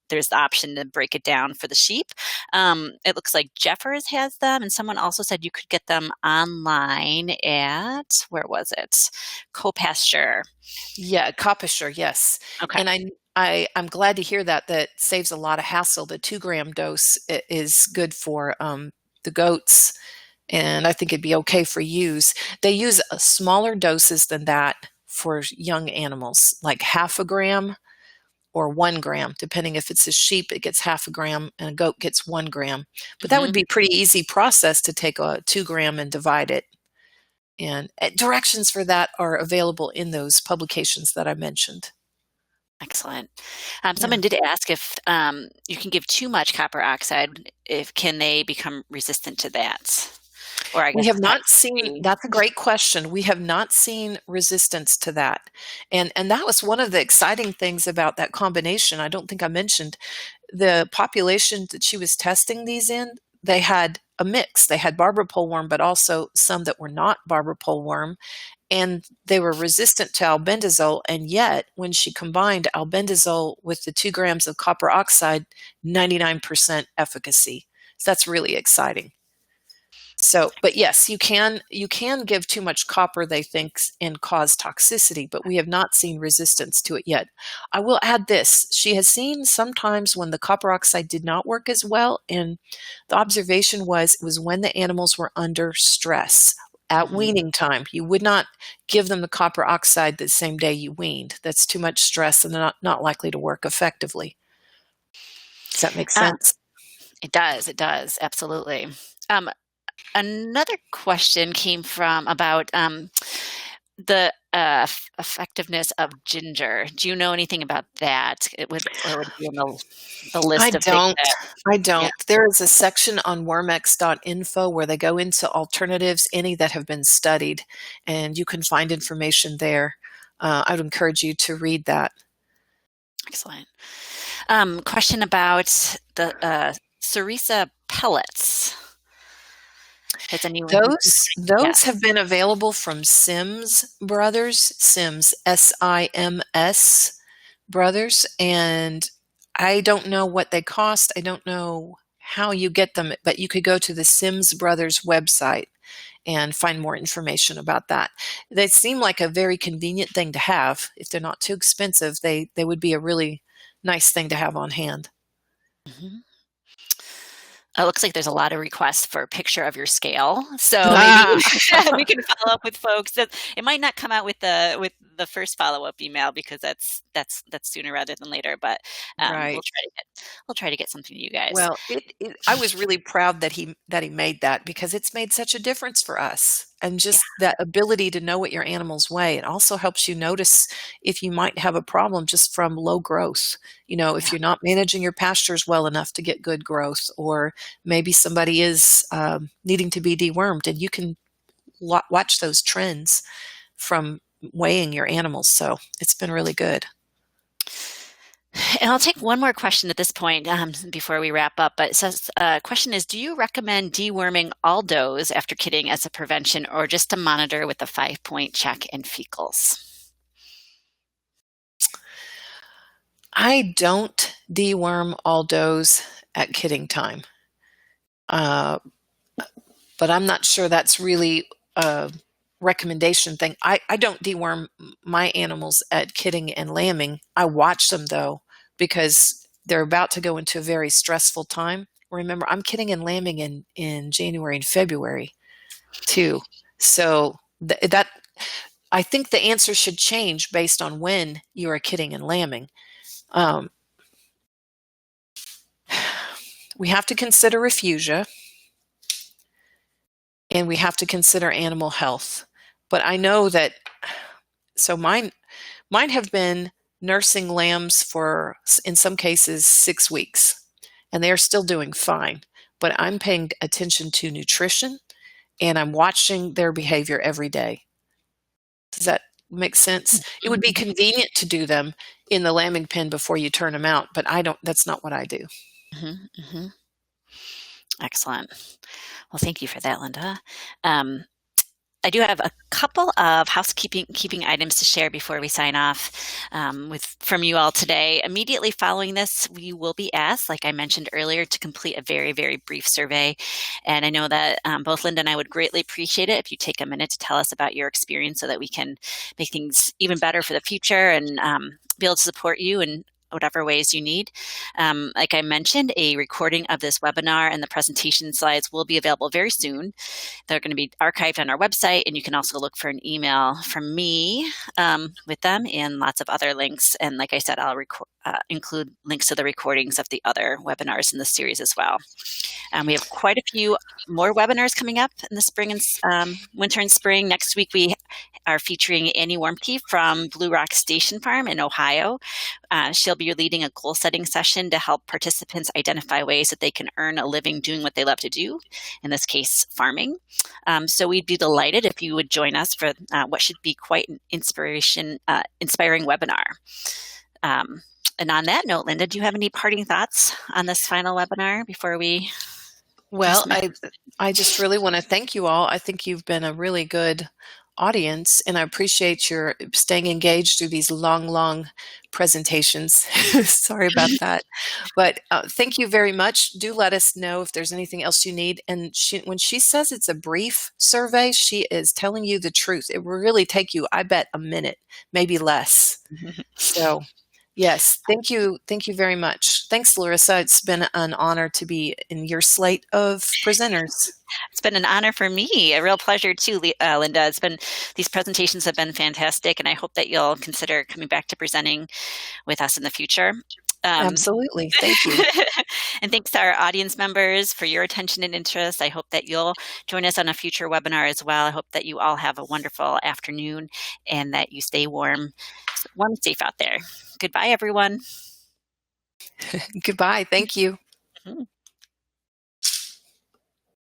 S1: there's the option to break it down for the sheep. It looks like Jeffers has them, and someone also said you could get them online at, where was it? Co-Pasture.
S2: Yeah, Co-Pasture, yes.
S1: Okay.
S2: And I'm glad to hear that saves a lot of hassle. The 2-gram dose is good for the goats, and I think it'd be okay for ewes. They use smaller doses than that for young animals, like 0.5 gram or 1 gram, depending if it's a sheep, it gets 0.5 gram and a goat gets 1 gram. But that would be a pretty easy process to take a 2 gram and divide it. And directions for that are available in those publications that I mentioned.
S1: Excellent. Someone did ask if you can give too much copper oxide, can they become resistant to that? Or I guess
S2: we have not seen, that's a great question. We have not seen resistance to that. And that was one of the exciting things about that combination. I don't think I mentioned the population that she was testing these in. They had a mix. They had barber pole worm, but also some that were not barber pole worm. And they were resistant to albendazole. And yet, when she combined albendazole with the 2 grams of copper oxide, 99% efficacy. So that's really exciting. So, but yes, you can give too much copper, they think, and cause toxicity, but we have not seen resistance to it yet. I will add this. She has seen sometimes when the copper oxide did not work as well, and the observation was it was when the animals were under stress. At weaning time, you would not give them the copper oxide the same day you weaned. That's too much stress, and they're not likely to work effectively. Does that make sense?
S1: It does, absolutely. Another question came from about the effectiveness of ginger. Do you know anything about that? It would be on the list of things.
S2: I don't. Yeah. There is a section on wormex.info where they go into alternatives, any that have been studied, and you can find information there. I would encourage you to read that.
S1: Excellent. Question about the Cerisa pellets.
S2: Those have been available from Sims Brothers, Sims, S-I-M-S brothers, and I don't know what they cost. I don't know how you get them, but you could go to the Sims Brothers website and find more information about that. They seem like a very convenient thing to have. If they're not too expensive, they would be a really nice thing to have on hand.
S1: Mm-hmm. It looks like there's a lot of requests for a picture of your scale, so maybe we can follow up with folks. It might not come out with the first follow-up email because that's sooner rather than later. But
S2: Right.
S1: we'll try to get something to you guys.
S2: Well, I was really proud that he made that, because it's made such a difference for us. And just that ability to know what your animals weigh. It also helps you notice if you might have a problem just from low growth. If you're not managing your pastures well enough to get good growth, or maybe somebody is needing to be dewormed, and you can watch those trends from weighing your animals. So it's been really good.
S1: And I'll take one more question at this point before we wrap up. But it says, question is, do you recommend deworming all does after kidding as a prevention, or just to monitor with a 5-point check in fecals?
S2: I don't deworm all does at kidding time. But I'm not sure that's really a recommendation thing. I don't deworm my animals at kidding and lambing. I watch them, though, because they're about to go into a very stressful time. Remember, I'm kidding and lambing in January and February too. So that I think the answer should change based on when you are kidding and lambing. We have to consider refugia, and we have to consider animal health. But I know that, so mine have been nursing lambs for, in some cases, 6 weeks, and they are still doing fine. But I'm paying attention to nutrition, and I'm watching their behavior every day. Does that make sense? It would be convenient to do them in the lambing pen before you turn them out, but that's not what I do.
S1: Mm-hmm, mm-hmm. Excellent. Well, thank you for that, Linda. I do have a couple of housekeeping items to share before we sign off from you all today. Immediately following this, we will be asked, like I mentioned earlier, to complete a very, very brief survey. And I know that both Linda and I would greatly appreciate it if you take a minute to tell us about your experience so that we can make things even better for the future and be able to support you in whatever ways you need. Like I mentioned, a recording of this webinar and the presentation slides will be available very soon. They're going to be archived on our website, and you can also look for an email from me with them and lots of other links. And like I said, I'll include links to the recordings of the other webinars in the series as well. We have quite a few more webinars coming up in the spring and winter and spring. Next week, we are featuring Annie Warmke from Blue Rock Station Farm in Ohio. She'll be leading a goal-setting session to help participants identify ways that they can earn a living doing what they love to do, in this case, farming. So we'd be delighted if you would join us for what should be quite an inspiring webinar. And on that note, Linda, do you have any parting thoughts on this final webinar before we...
S2: Well, I just really want to thank you all. I think you've been a really good audience, and I appreciate your staying engaged through these long presentations. Sorry about that. But thank you very much. Do let us know if there's anything else you need. And when she says it's a brief survey, she is telling you the truth. It will really take you, I bet, a minute, maybe less. So yes, thank you. Thank you very much. Thanks, Larissa. It's been an honor to be in your slate of presenters.
S1: It's been an honor for me, a real pleasure too, Linda. These presentations have been fantastic, and I hope that you'll consider coming back to presenting with us in the future.
S2: Absolutely. Thank you.
S1: And thanks to our audience members for your attention and interest. I hope that you'll join us on a future webinar as well. I hope that you all have a wonderful afternoon and that you stay warm and safe out there. Goodbye, everyone.
S2: Goodbye. Thank you.